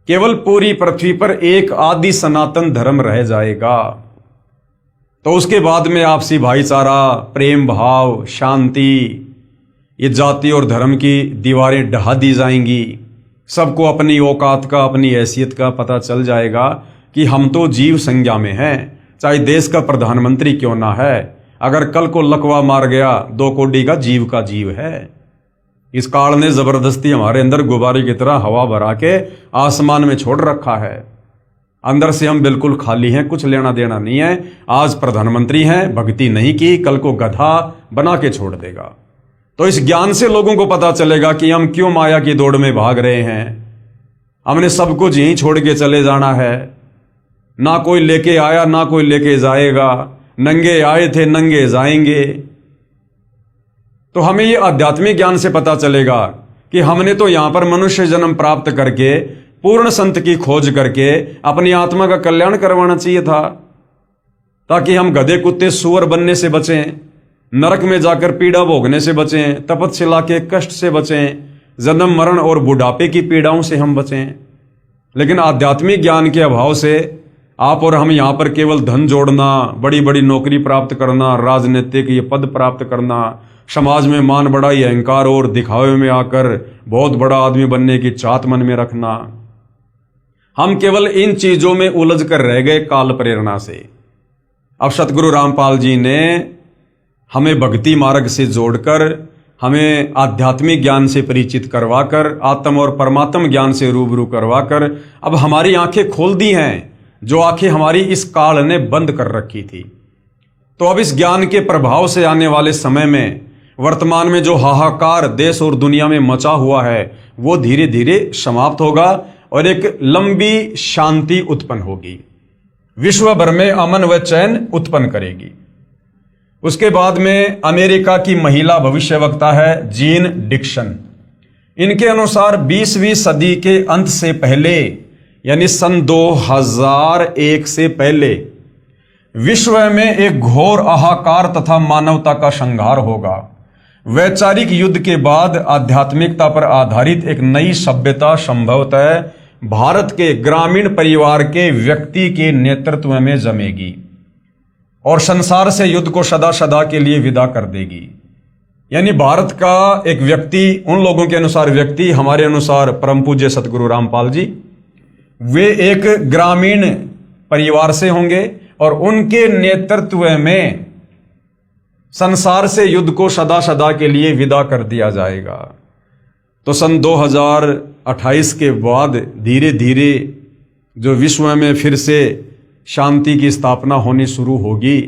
केवल पूरी पृथ्वी पर एक आदि सनातन धर्म रह जाएगा। तो उसके बाद में आपसी भाईचारा, प्रेम भाव, शांति, ये जाति और धर्म की दीवारें ढहा दी जाएंगी। सबको अपनी औकात का, अपनी हैसियत का पता चल जाएगा कि हम तो जीव संज्ञा में हैं, चाहे देश का प्रधानमंत्री क्यों ना है। अगर कल को लकवा मार गया, 2 कोड़ी का जीव है। इस काल ने जबरदस्ती हमारे अंदर गुब्बारे की तरह हवा भरा के आसमान में छोड़ रखा है। अंदर से हम बिल्कुल खाली हैं, कुछ लेना देना नहीं है। आज प्रधानमंत्री हैं, भक्ति नहीं की, कल को गधा बना के छोड़ देगा। तो इस ज्ञान से लोगों को पता चलेगा कि हम क्यों माया की दौड़ में भाग रहे हैं। हमने सब कुछ यहीं छोड़ के चले जाना है। ना कोई लेके आया, ना कोई लेके जाएगा। नंगे आए थे, नंगे जाएंगे। तो हमें ये आध्यात्मिक ज्ञान से पता चलेगा कि हमने तो यहां पर मनुष्य जन्म प्राप्त करके, पूर्ण संत की खोज करके अपनी आत्मा का कल्याण करवाना चाहिए था, ताकि हम गधे, कुत्ते, सूअर बनने से बचें, नरक में जाकर पीड़ा भोगने से बचें, तपस्या के कष्ट से बचें, जन्म मरण और बुढ़ापे की पीड़ाओं से हम बचें। लेकिन आध्यात्मिक ज्ञान के अभाव से आप और हम यहाँ पर केवल धन जोड़ना, बड़ी बड़ी नौकरी प्राप्त करना, राजनीतिक ये पद प्राप्त करना, समाज में मान बढ़ाई, अहंकार और दिखावे में आकर बहुत बड़ा आदमी बनने की चाहत मन में रखना, हम केवल इन चीजों में उलझ कर रह गए काल प्रेरणा से। अब सतगुरु रामपाल जी ने हमें भक्ति मार्ग से जोड़कर, हमें आध्यात्मिक ज्ञान से परिचित करवाकर, आत्म और परमात्म ज्ञान से रूबरू करवाकर अब हमारी आंखें खोल दी हैं, जो आंखें हमारी इस काल ने बंद कर रखी थी। तो अब इस ज्ञान के प्रभाव से आने वाले समय में, वर्तमान में जो हाहाकार देश और दुनिया में मचा हुआ है, वो धीरे धीरे समाप्त होगा और एक लंबी शांति उत्पन्न होगी, विश्व भर में अमन व चैन उत्पन्न करेगी। उसके बाद में अमेरिका की महिला भविष्यवक्ता है जीन डिक्सन। इनके अनुसार 20वीं सदी के अंत से पहले, यानी सन 2001 से पहले, विश्व में एक घोर हाहाकार तथा मानवता का संहार होगा। वैचारिक युद्ध के बाद आध्यात्मिकता पर आधारित एक नई सभ्यता संभवतः भारत के ग्रामीण परिवार के व्यक्ति के नेतृत्व में जमेगी और संसार से युद्ध को सदा सदा के लिए विदा कर देगी। यानी भारत का एक व्यक्ति, उन लोगों के अनुसार व्यक्ति, हमारे अनुसार परम पूज्य सतगुरु रामपाल जी, वे एक ग्रामीण परिवार से होंगे और उनके नेतृत्व में संसार से युद्ध को सदा सदा के लिए विदा कर दिया जाएगा। तो सन 2028 के बाद धीरे धीरे जो विश्व में फिर से शांति की स्थापना होनी शुरू होगी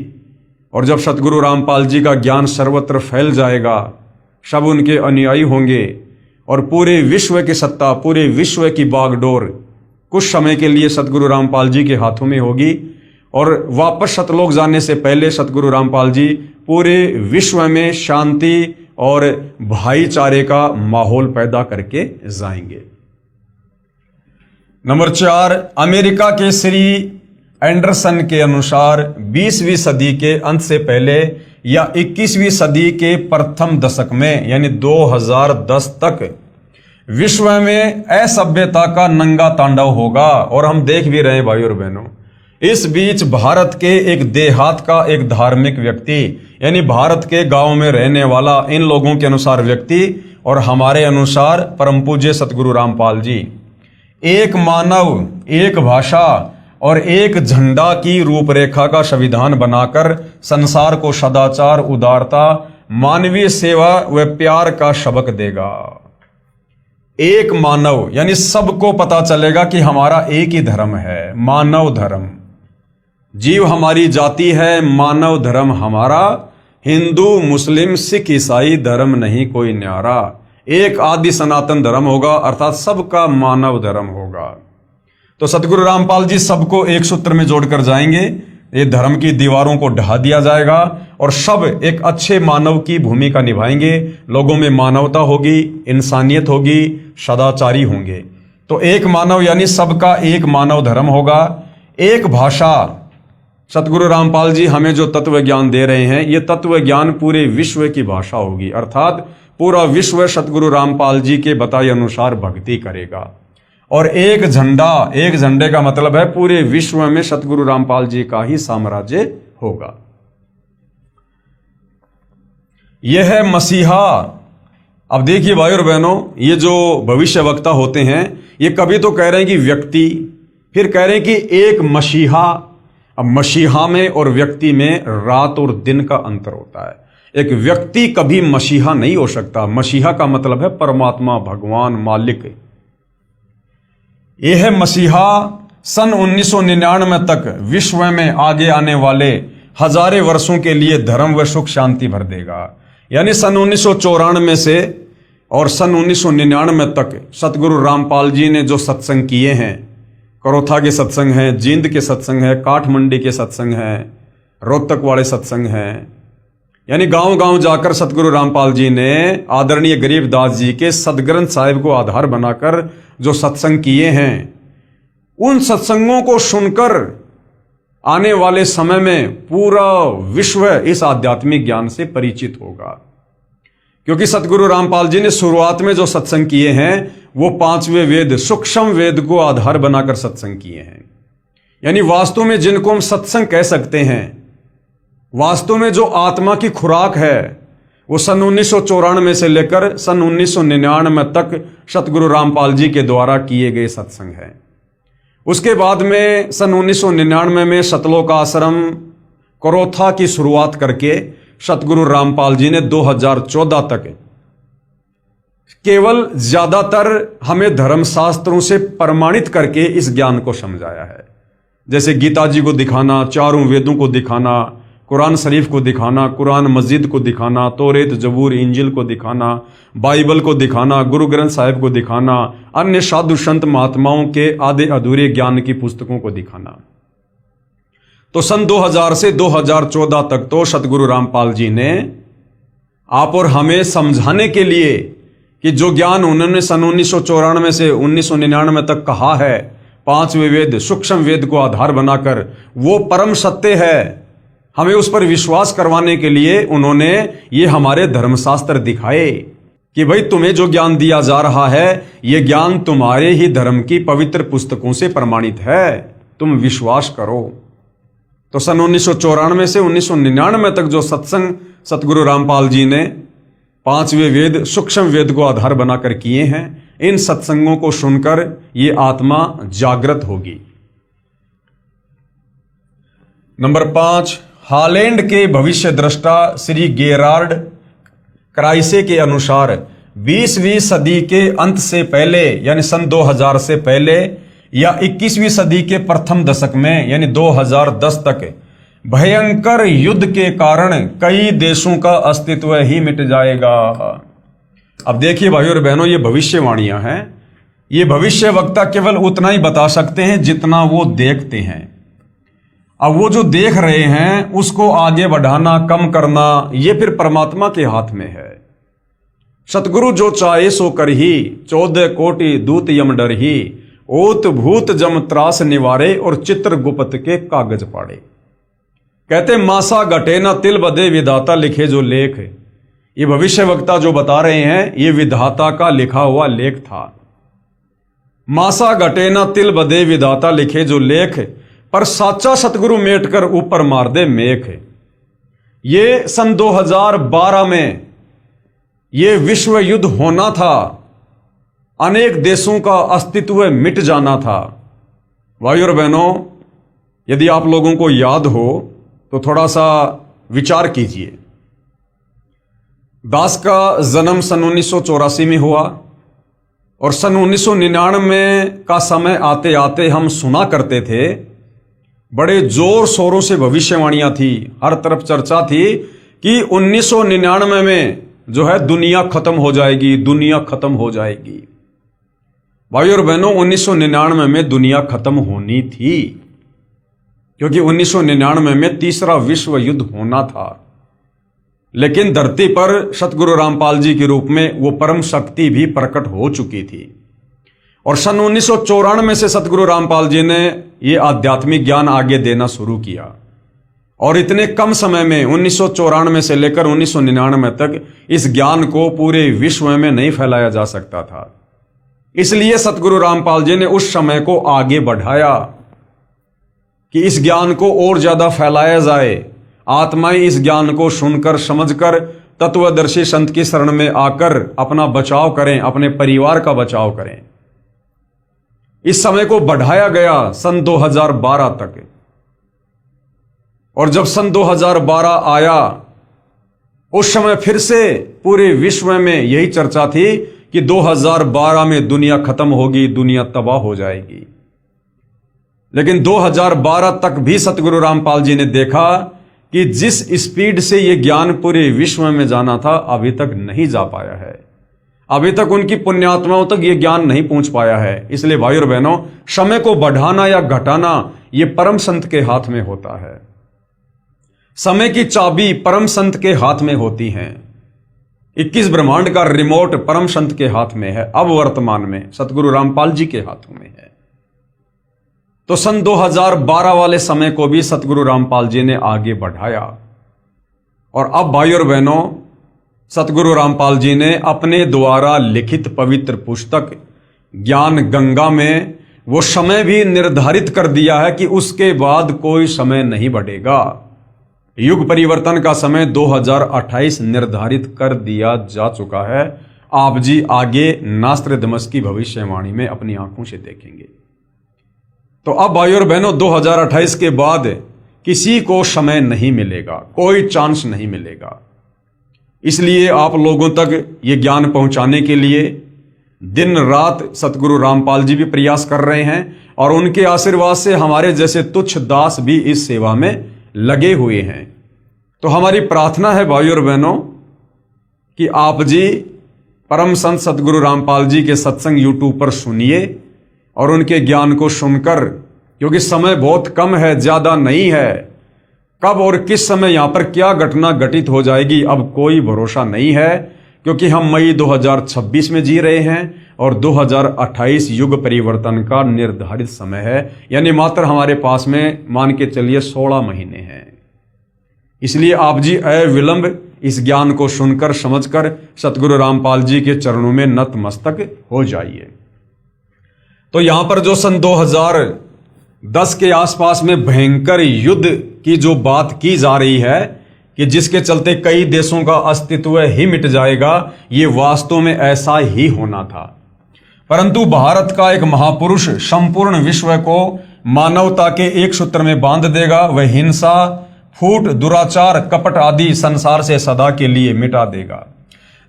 और जब सतगुरु रामपाल जी का ज्ञान सर्वत्र फैल जाएगा, सब उनके अनुयायी होंगे और पूरे विश्व की सत्ता, पूरे विश्व की बागडोर कुछ समय के लिए सतगुरु रामपाल जी के हाथों में होगी और वापस सतलोक जाने से पहले सतगुरु रामपाल जी पूरे विश्व में शांति और भाईचारे का माहौल पैदा करके जाएंगे। नंबर 4, अमेरिका के श्री एंडरसन के अनुसार 20वीं सदी के अंत से पहले या 21वीं सदी के प्रथम दशक में, यानी 2010 तक विश्व में असभ्यता का नंगा तांडव होगा। और हम देख भी रहे हैं भाई और बहनों, इस बीच भारत के एक देहात का एक धार्मिक व्यक्ति, यानी भारत के गांव में रहने वाला इन लोगों के अनुसार व्यक्ति और हमारे अनुसार परम पूज्य सतगुरु रामपाल जी, एक मानव, एक भाषा और एक झंडा की रूपरेखा का संविधान बनाकर संसार को सदाचार, उदारता, मानवीय सेवा व प्यार का सबक देगा। एक मानव, यानी सबको पता चलेगा कि हमारा एक ही धर्म है, मानव धर्म। जीव हमारी जाति है, मानव धर्म हमारा, हिंदू, मुस्लिम, सिख, ईसाई धर्म नहीं कोई न्यारा। एक आदि सनातन धर्म होगा, अर्थात सबका मानव धर्म होगा। तो सतगुरु रामपाल जी सबको एक सूत्र में जोड़कर जाएंगे। ये धर्म की दीवारों को ढहा दिया जाएगा और सब एक अच्छे मानव की भूमिका निभाएंगे। लोगों में मानवता होगी, इंसानियत होगी, सदाचारी होंगे। तो एक मानव यानी सबका एक मानव धर्म होगा। एक भाषा, सतगुरु रामपाल जी हमें जो तत्व ज्ञान दे रहे हैं, ये तत्व ज्ञान पूरे विश्व की भाषा होगी, अर्थात पूरा विश्व सतगुरु रामपाल जी के बताए अनुसार भक्ति करेगा। और एक झंडे का मतलब है पूरे विश्व में सतगुरु रामपाल जी का ही साम्राज्य होगा। यह है मसीहा। अब देखिए भाई और बहनों, ये जो भविष्य वक्ता होते हैं ये कभी तो कह रहे हैं कि व्यक्ति, फिर कह रहे हैं कि एक मसीहा। अब मसीहा में और व्यक्ति में रात और दिन का अंतर होता है। एक व्यक्ति कभी मसीहा नहीं हो सकता। मसीहा का मतलब है परमात्मा, भगवान, मालिक। यह है मसीहा सन 1999 तक विश्व में आगे आने वाले हजारों वर्षों के लिए धर्म व सुख शांति भर देगा। यानी सन 1994 से और सन 1999 तक सतगुरु रामपाल जी ने जो सत्संग किए हैं, करोथा के सत्संग हैं, जींद के सत्संग हैं, काठमंडी के सत्संग हैं, रोहतक वाले सत्संग हैं, यानी गांव गांव जाकर सतगुरु रामपाल जी ने आदरणीय गरीबदास जी के सदग्रंथ साहिब को आधार बनाकर जो सत्संग किए हैं, उन सत्संगों को सुनकर आने वाले समय में पूरा विश्व इस आध्यात्मिक ज्ञान से परिचित होगा। क्योंकि सतगुरु रामपाल जी ने शुरुआत में जो सत्संग किए हैं वो 5वें वेद, सूक्ष्म वेद को आधार बनाकर सत्संग किए हैं। यानी वास्तव में जिनको हम सत्संग कह सकते हैं, वास्तव में जो आत्मा की खुराक है, वो सन 1994 से लेकर सन 1999 तक सतगुरु रामपाल जी के द्वारा किए गए सत्संग है। उसके बाद में सन 1999 में सतलोक आश्रम करोथा की शुरुआत करके सतगुरु रामपाल जी ने 2014 तक केवल ज्यादातर हमें धर्मशास्त्रों से प्रमाणित करके इस ज्ञान को समझाया है। जैसे गीता जी को दिखाना, चारों वेदों को दिखाना, कुरान शरीफ को दिखाना, कुरान मस्जिद को दिखाना, तौरेत, जबूर, इंजिल को दिखाना, बाइबल को दिखाना, गुरु ग्रंथ साहिब को दिखाना, अन्य साधु संत महात्माओं के आधे अधूरे ज्ञान की पुस्तकों को दिखाना। तो सन 2000 से 2014 तक तो सतगुरु रामपाल जी ने आप और हमें समझाने के लिए कि जो ज्ञान उन्होंने सन 1994 से 1999 तक कहा है, 5वें वेद, सूक्ष्म वेद को आधार बनाकर, वो परम सत्य है। हमें उस पर विश्वास करवाने के लिए उन्होंने ये हमारे धर्मशास्त्र दिखाए कि भाई तुम्हें जो ज्ञान दिया जा रहा है ये ज्ञान तुम्हारे ही धर्म की पवित्र पुस्तकों से प्रमाणित है, तुम विश्वास करो। तो सन 1994 से 1999 तक जो सत्संग सतगुरु रामपाल जी ने 5वें वेद, सूक्ष्म वेद को आधार बनाकर किए हैं, इन सत्संगों को सुनकर ये आत्मा जागृत होगी। नंबर 5, हॉलैंड के भविष्य दृष्टा श्री गेरार्ड क्राइसे के अनुसार 20वीं सदी के अंत से पहले यानी सन 2000 से पहले या 21वीं सदी के प्रथम दशक में यानी 2010 तक भयंकर युद्ध के कारण कई देशों का अस्तित्व ही मिट जाएगा। अब देखिए भाइयों और बहनों, ये भविष्यवाणियां हैं। ये भविष्य वक्ता केवल उतना ही बता सकते हैं जितना वो देखते हैं। अब वो जो देख रहे हैं उसको आगे बढ़ाना, कम करना, ये फिर परमात्मा के हाथ में है। सतगुरु जो चाहे सो कर ही, 14 कोटि दूत यम डर ही, ओत भूत जम त्रास निवारे और चित्र गुप्त के कागज पाड़े। कहते मासा घटे ना तिल बदे विधाता लिखे जो लेख। ये भविष्य वक्ता जो बता रहे हैं ये विधाता का लिखा हुआ लेख था। मासा घटे ना तिल बदे विधाता लिखे जो लेख, पर साचा सतगुरु मेट कर ऊपर मार दे मेख। ये सन 2012 में ये विश्व युद्ध होना था, अनेक देशों का अस्तित्व मिट जाना था। भाइयों और बहनों, यदि आप लोगों को याद हो तो थोड़ा सा विचार कीजिए। दास का जन्म सन 1984 में हुआ और सन 1999 का समय आते आते हम सुना करते थे, बड़े जोर शोरों से भविष्यवाणियां थी, हर तरफ चर्चा थी कि 1999 में जो है दुनिया खत्म हो जाएगी, दुनिया खत्म हो जाएगी। भाइयों और बहनों, 1999 में दुनिया खत्म होनी थी, क्योंकि 1999 में तीसरा विश्व युद्ध होना था। लेकिन धरती पर सतगुरु रामपाल जी के रूप में वो परम शक्ति भी प्रकट हो चुकी थी। और सन 1994 से सतगुरु रामपाल जी ने ये आध्यात्मिक ज्ञान आगे देना शुरू किया। और इतने कम समय में 1994 से लेकर 1999 तक इस ज्ञान को पूरे विश्व में नहीं फैलाया जा सकता था। इसलिए सतगुरु रामपाल जी ने उस समय को आगे बढ़ाया कि इस ज्ञान को और ज्यादा फैलाया जाए। आत्माएं इस ज्ञान को सुनकर समझकर तत्वदर्शी संत की शरण में आकर अपना बचाव करें, अपने परिवार का बचाव करें। इस समय को बढ़ाया गया सन 2012 तक। और जब सन 2012 आया, उस समय फिर से पूरे विश्व में यही चर्चा थी कि 2012 में दुनिया खत्म होगी, दुनिया तबाह हो जाएगी। लेकिन 2012 तक भी सतगुरु रामपाल जी ने देखा कि जिस स्पीड से यह ज्ञान पूरे विश्व में जाना था, अभी तक नहीं जा पाया है। अभी तक उनकी पुण्यात्माओं तक यह ज्ञान नहीं पहुंच पाया है। इसलिए भाई और बहनों, समय को बढ़ाना या घटाना यह परम संत के हाथ में होता है। समय की चाबी परम संत के हाथ में होती है। 21 ब्रह्मांड का रिमोट परम संत के हाथ में है। अब वर्तमान में सतगुरु रामपाल जी के हाथों में है। तो सन 2012 वाले समय को भी सतगुरु रामपाल जी ने आगे बढ़ाया। और अब भाई और बहनों, सतगुरु रामपाल जी ने अपने द्वारा लिखित पवित्र पुस्तक ज्ञान गंगा में वो समय भी निर्धारित कर दिया है कि उसके बाद कोई समय नहीं बढ़ेगा। युग परिवर्तन का समय 2028 निर्धारित कर दिया जा चुका है। आप जी आगे नास्ट्रेडमस की भविष्यवाणी में अपनी आंखों से देखेंगे। तो अब भाई और बहनों, 2028 के बाद किसी को समय नहीं मिलेगा, कोई चांस नहीं मिलेगा। इसलिए आप लोगों तक ये ज्ञान पहुंचाने के लिए दिन रात सतगुरु रामपाल जी भी प्रयास कर रहे हैं और उनके आशीर्वाद से हमारे जैसे तुच्छ दास भी इस सेवा में लगे हुए हैं। तो हमारी प्रार्थना है भाई और बहनों कि आप जी परम संत सतगुरु रामपाल जी के सत्संग यूट्यूब पर सुनिए और उनके ज्ञान को सुनकर, क्योंकि समय बहुत कम है, ज्यादा नहीं है। कब और किस समय यहां पर क्या घटना घटित हो जाएगी अब कोई भरोसा नहीं है, क्योंकि हम मई 2026 में जी रहे हैं और 2028 युग परिवर्तन का निर्धारित समय है। यानी मात्र हमारे पास में मान के चलिए 16 महीने हैं। इसलिए आप जी अविलंब इस ज्ञान को सुनकर समझकर सतगुरु रामपाल जी के चरणों में नतमस्तक हो जाइए। तो यहां पर जो सन 2010 के आसपास में भयंकर युद्ध की जो बात की जा रही है कि जिसके चलते कई देशों का अस्तित्व ही मिट जाएगा, ये वास्तव में ऐसा ही होना था। परंतु भारत का एक महापुरुष संपूर्ण विश्व को मानवता के एक सूत्र में बांध देगा। वह हिंसा, फूट, दुराचार, कपट आदि संसार से सदा के लिए मिटा देगा।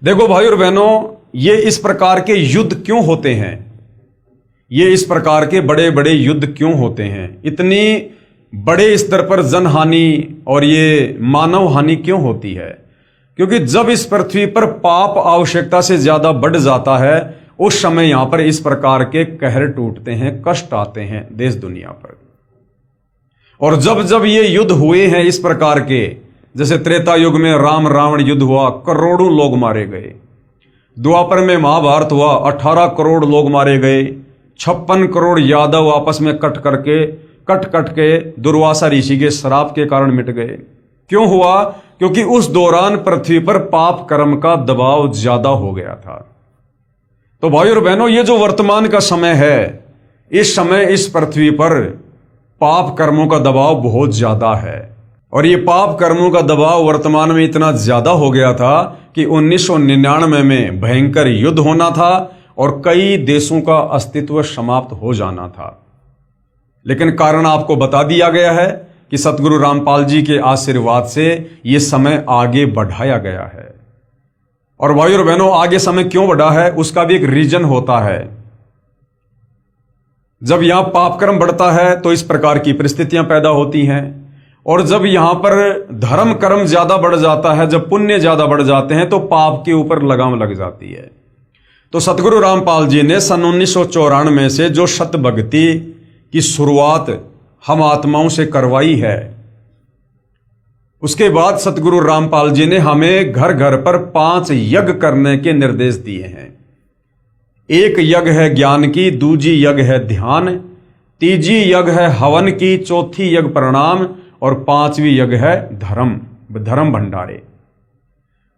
देखो भाई और बहनों, ये इस प्रकार के युद्ध क्यों होते हैं? ये इस प्रकार के बड़े बड़े युद्ध क्यों होते हैं? इतनी बड़े स्तर पर जनहानि और ये मानव हानि क्यों होती है? क्योंकि जब इस पृथ्वी पर पाप आवश्यकता से ज्यादा बढ़ जाता है, उस समय यहां पर इस प्रकार के कहर टूटते हैं, कष्ट आते हैं देश दुनिया पर। और जब जब ये युद्ध हुए हैं इस प्रकार के, जैसे त्रेता युग में राम रावण युद्ध हुआ, करोड़ों लोग मारे गए। द्वापर में महाभारत हुआ, 18 करोड़ लोग मारे गए। 56 करोड़ यादव आपस में कट के दुर्वासा ऋषि के श्राप के कारण मिट गए। क्यों हुआ? क्योंकि उस दौरान पृथ्वी पर पाप कर्म का दबाव ज्यादा हो गया था। तो भाई और बहनों, ये जो वर्तमान का समय है, इस समय इस पृथ्वी पर पाप कर्मों का दबाव बहुत ज्यादा है। और ये पाप कर्मों का दबाव वर्तमान में इतना ज्यादा हो गया था कि 1999 में भयंकर युद्ध होना था और कई देशों का अस्तित्व समाप्त हो जाना था। लेकिन कारण आपको बता दिया गया है कि सतगुरु रामपाल जी के आशीर्वाद से यह समय आगे बढ़ाया गया है। और भाई और बहनों, आगे समय क्यों बढ़ा है उसका भी एक रीजन होता है। जब यहां पाप कर्म बढ़ता है तो इस प्रकार की परिस्थितियां पैदा होती हैं, और जब यहां पर धर्म कर्म ज्यादा बढ़ जाता है, जब पुण्य ज्यादा बढ़ जाते हैं, तो पाप के ऊपर लगाम लग जाती है। तो सतगुरु रामपाल जी ने सन 1994 से जो सत भक्ति की शुरुआत हम आत्माओं से करवाई है, उसके बाद सतगुरु रामपाल जी ने हमें घर घर पर 5 यज्ञ करने के निर्देश दिए हैं। एक यज्ञ है ज्ञान की, दूजी यज्ञ है ध्यान, तीजी यज्ञ है हवन की, चौथी यज्ञ प्रणाम और 5वीं यज्ञ है धर्म भंडारे।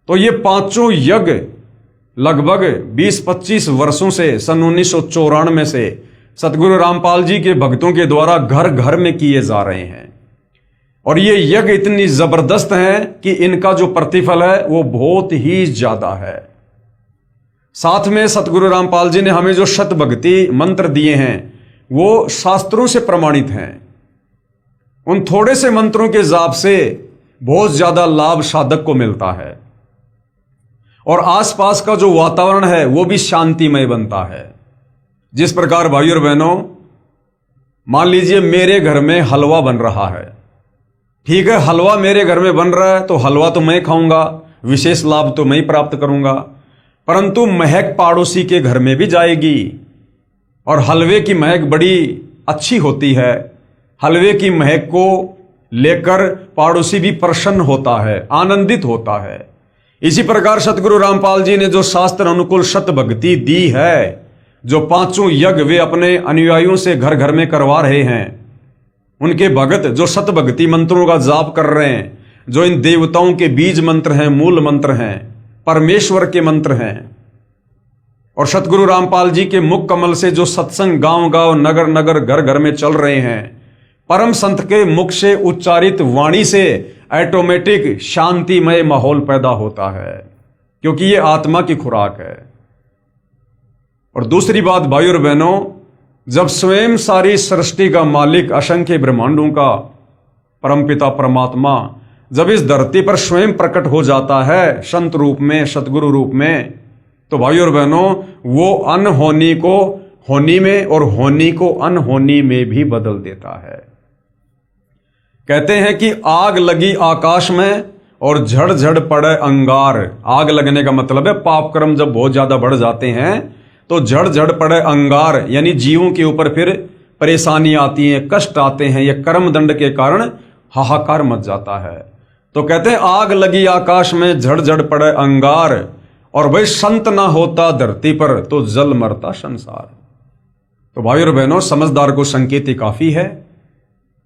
तो ये 5 यज्ञ लगभग 20-25 वर्षों से, सन 1994 से सतगुरु रामपाल जी के भक्तों के द्वारा घर घर में किए जा रहे हैं। और ये यज्ञ इतनी जबरदस्त हैं कि इनका जो प्रतिफल है वो बहुत ही ज्यादा है। साथ में सतगुरु रामपाल जी ने हमें जो शत भक्ति मंत्र दिए हैं वो शास्त्रों से प्रमाणित हैं। उन थोड़े से मंत्रों के जाप से बहुत ज्यादा लाभ साधक को मिलता है और आसपास का जो वातावरण है वो भी शांतिमय बनता है। जिस प्रकार भाई और बहनों, मान लीजिए मेरे घर में हलवा बन रहा है, ठीक है, हलवा मेरे घर में बन रहा है तो हलवा तो मैं खाऊंगा, विशेष लाभ तो मैं ही प्राप्त करूंगा, परंतु महक पड़ोसी के घर में भी जाएगी और हलवे की महक बड़ी अच्छी होती है। हलवे की महक को लेकर पड़ोसी भी प्रसन्न होता है, आनंदित होता है। इसी प्रकार सतगुरु रामपाल जी ने जो शास्त्र अनुकूल शत भक्ति दी है, जो 5 यज्ञ वे अपने अनुयायियों से घर घर में करवा रहे हैं, उनके भगत जो शत भक्ति मंत्रों का जाप कर रहे हैं, जो इन देवताओं के बीज मंत्र हैं, मूल मंत्र हैं, परमेश्वर के मंत्र हैं, और सतगुरु रामपाल जी के मुख कमल से जो सत्संग गांव गांव नगर नगर घर घर में चल रहे हैं, परम संत के मुख से उच्चारित वाणी से ऑटोमेटिक शांतिमय माहौल पैदा होता है, क्योंकि ये आत्मा की खुराक है। और दूसरी बात भाई और बहनों, जब स्वयं सारी सृष्टि का मालिक, असंख्य ब्रह्मांडों का परमपिता परमात्मा जब इस धरती पर स्वयं प्रकट हो जाता है संत रूप में, सतगुरु रूप में, तो भाई और बहनों वो अनहोनी को होनी में और होनी को अनहोनी में भी बदल देता है। कहते हैं कि आग लगी आकाश में और झड़ झड़ पड़े अंगार। आग लगने का मतलब है पाप कर्म जब बहुत ज्यादा बढ़ जाते हैं तो झड़ झड़ पड़े अंगार, यानी जीवों के ऊपर फिर परेशानी आती है, कष्ट आते हैं, यह कर्म दंड के कारण हाहाकार मच जाता है। तो कहते हैं आग लगी आकाश में झड़ झड़ पड़े अंगार, और भाई संत ना होता धरती पर तो जल मरता संसार। तो भाई और बहनों, समझदार को संकेत ही काफी है।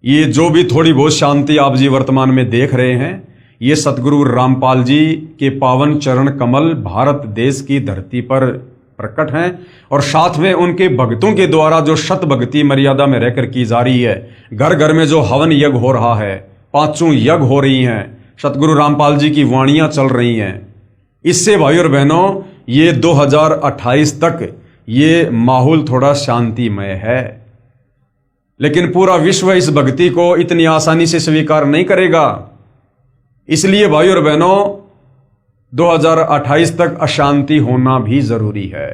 ये जो भी थोड़ी बहुत शांति आप जी वर्तमान में देख रहे हैं, ये सतगुरु रामपाल जी के पावन चरण कमल भारत देश की धरती पर प्रकट हैं, और साथ में उनके भक्तों के द्वारा जो शत भक्ति मर्यादा में रहकर की जा रही है। घर घर में जो हवन यज्ञ हो रहा है, 5 यज्ञ हो रही हैं, सतगुरु रामपाल जी की वाणियां चल रही हैं, इससे भाई और बहनों ये 2028 तक ये माहौल थोड़ा शांतिमय है। लेकिन पूरा विश्व इस भक्ति को इतनी आसानी से स्वीकार नहीं करेगा। इसलिए भाई और बहनों 2028 तक अशांति होना भी जरूरी है।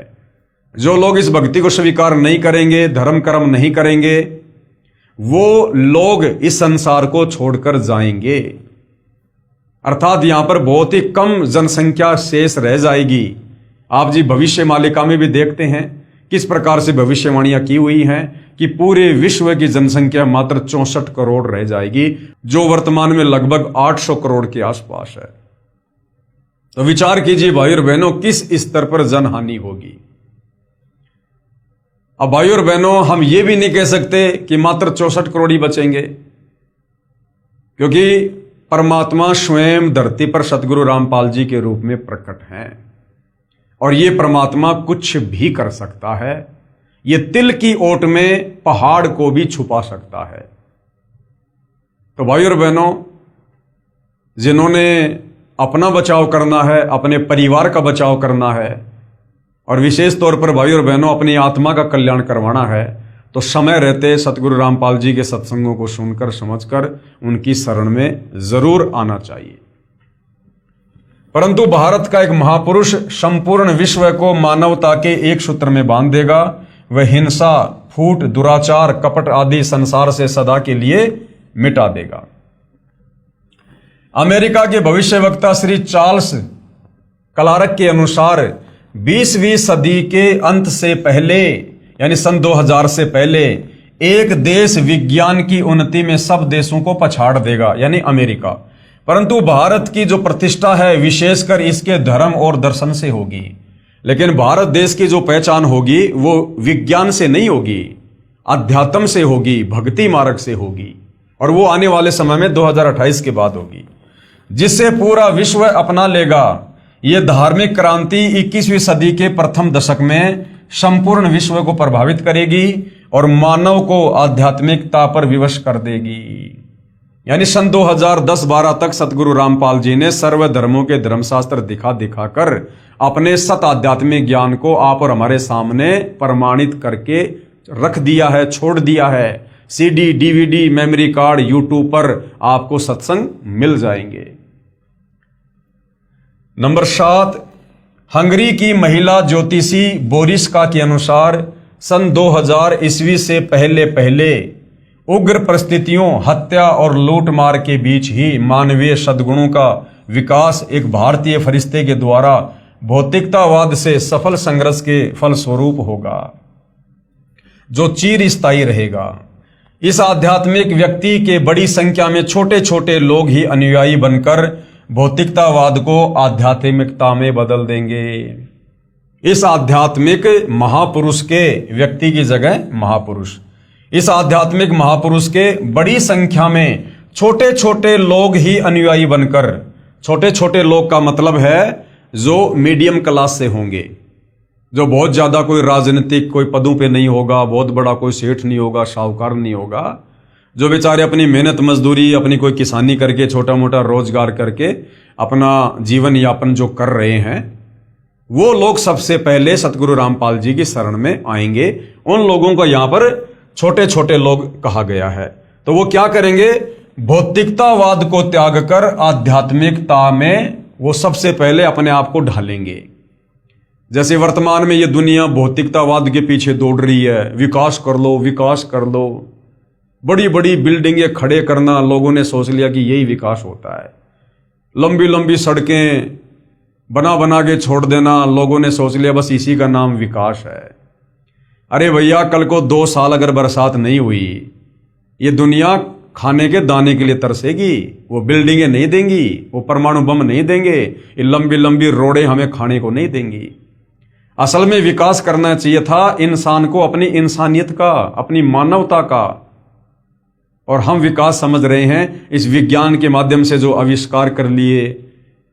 जो लोग इस भक्ति को स्वीकार नहीं करेंगे, धर्म कर्म नहीं करेंगे, वो लोग इस संसार को छोड़कर जाएंगे। अर्थात यहां पर बहुत ही कम जनसंख्या शेष रह जाएगी। आप जी भविष्य मालिका में भी देखते हैं किस प्रकार से भविष्यवाणियां की हुई हैं कि पूरे विश्व की जनसंख्या मात्र 64 करोड़ रह जाएगी, जो वर्तमान में लगभग 800 करोड़ के आसपास है। तो विचार कीजिए भाई और बहनों किस स्तर पर जनहानि होगी। अब भाई और बहनों हम ये भी नहीं कह सकते कि मात्र 64 करोड़ ही बचेंगे, क्योंकि परमात्मा स्वयं धरती पर सतगुरु रामपाल जी के रूप में प्रकट हैं, और ये परमात्मा कुछ भी कर सकता है। ये तिल की ओट में पहाड़ को भी छुपा सकता है। तो भाई और बहनों, जिन्होंने अपना बचाव करना है, अपने परिवार का बचाव करना है, और विशेष तौर पर भाई और बहनों अपनी आत्मा का कल्याण करवाना है, तो समय रहते सतगुरु रामपाल जी के सत्संगों को सुनकर समझकर उनकी शरण में जरूर आना चाहिए। परंतु भारत का एक महापुरुष संपूर्ण विश्व को मानवता के एक सूत्र में बांध देगा। वह हिंसा, फूट, दुराचार, कपट आदि संसार से सदा के लिए मिटा देगा। अमेरिका के भविष्यवक्ता श्री चार्ल्स क्लार्क के अनुसार 20वीं सदी के अंत से पहले, यानी सन 2000 से पहले, एक देश विज्ञान की उन्नति में सब देशों को पछाड़ देगा, यानी अमेरिका। परंतु भारत की जो प्रतिष्ठा है विशेषकर इसके धर्म और दर्शन से होगी। लेकिन भारत देश की जो पहचान होगी वो विज्ञान से नहीं होगी, अध्यात्म से होगी, भक्ति मार्ग से होगी, और वो आने वाले समय में 2028 के बाद होगी, जिससे पूरा विश्व अपना लेगा। ये धार्मिक क्रांति 21वीं सदी के प्रथम दशक में संपूर्ण विश्व को प्रभावित करेगी और मानव को आध्यात्मिकता पर विवश कर देगी। यानी सन 2010-12 तक सतगुरु रामपाल जी ने सर्व धर्मों के धर्मशास्त्र दिखा दिखाकर अपने सत आध्यात्मिक ज्ञान को आप और हमारे सामने प्रमाणित करके रख दिया है, छोड़ दिया है। CD, DVD, memory card, YouTube पर आपको सत्संग मिल जाएंगे। नंबर 7, हंगरी की महिला ज्योतिषी बोरिस्का के अनुसार सन 2000 ईस्वी से पहले उग्र परिस्थितियों, हत्या और लूटमार के बीच ही मानवीय सद्गुणों का विकास एक भारतीय फरिश्ते के द्वारा भौतिकतावाद से सफल संघर्ष के फलस्वरूप होगा, जो चिरस्थायी रहेगा। इस आध्यात्मिक व्यक्ति के बड़ी संख्या में छोटे छोटे लोग ही अनुयायी बनकर भौतिकतावाद को आध्यात्मिकता में बदल देंगे। इस आध्यात्मिक महापुरुष के व्यक्ति की जगह महापुरुष, इस आध्यात्मिक महापुरुष के बड़ी संख्या में छोटे छोटे लोग ही अनुयायी बनकर, छोटे छोटे लोग का मतलब है जो मीडियम क्लास से होंगे, जो बहुत ज्यादा कोई राजनीतिक कोई पदों पे नहीं होगा, बहुत बड़ा कोई सेठ नहीं होगा, साहूकार नहीं होगा, जो बेचारे अपनी मेहनत मजदूरी, अपनी कोई किसानी करके, छोटा मोटा रोजगार करके अपना जीवन यापन जो कर रहे हैं, वो लोग सबसे पहले सतगुरु रामपाल जी की शरण में आएंगे। उन लोगों को यहां पर छोटे छोटे लोग कहा गया है। तो वो क्या करेंगे? भौतिकतावाद को त्याग कर आध्यात्मिकता में वो सबसे पहले अपने आप को ढालेंगे। जैसे वर्तमान में ये दुनिया भौतिकतावाद के पीछे दौड़ रही है, विकास कर लो, विकास कर लो, बड़ी बड़ी बिल्डिंगें खड़े करना, लोगों ने सोच लिया कि यही विकास होता है। लंबी लंबी सड़कें बना बना के छोड़ देना, लोगों ने सोच लिया बस इसी का नाम विकास है। अरे भैया, कल को 2 साल अगर बरसात नहीं हुई, ये दुनिया खाने के दाने के लिए तरसेगी, वो बिल्डिंगें नहीं देंगी, वो परमाणु बम नहीं देंगे, ये लंबी लंबी रोडें हमें खाने को नहीं देंगी। असल में विकास करना चाहिए था इंसान को अपनी इंसानियत का, अपनी मानवता का, और हम विकास समझ रहे हैं इस विज्ञान के माध्यम से जो आविष्कार कर लिए,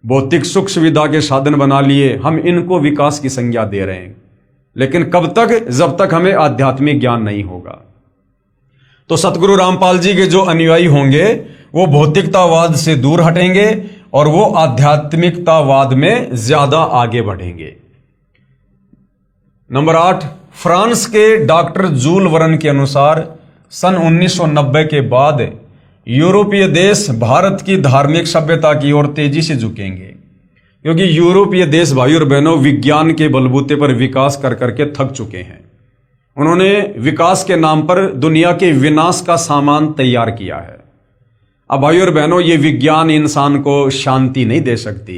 भौतिक सुख सुविधा के साधन बना लिए, हम इनको विकास की संज्ञा दे रहे हैं। लेकिन कब तक? जब तक हमें आध्यात्मिक ज्ञान नहीं होगा। तो सतगुरु रामपाल जी के जो अनुयायी होंगे वो भौतिकतावाद से दूर हटेंगे और वो आध्यात्मिकतावाद में ज्यादा आगे बढ़ेंगे। नंबर 8, फ्रांस के डॉक्टर जूल वर्न के अनुसार सन 1990 के बाद यूरोपीय देश भारत की धार्मिक सभ्यता की ओर तेजी से झुकेंगे, क्योंकि यूरोपीय देश भाई और बहनों विज्ञान के बलबूते पर विकास कर करके थक चुके हैं। उन्होंने विकास के नाम पर दुनिया के विनाश का सामान तैयार किया है। अब भाई और बहनों, ये विज्ञान इंसान को शांति नहीं दे सकती।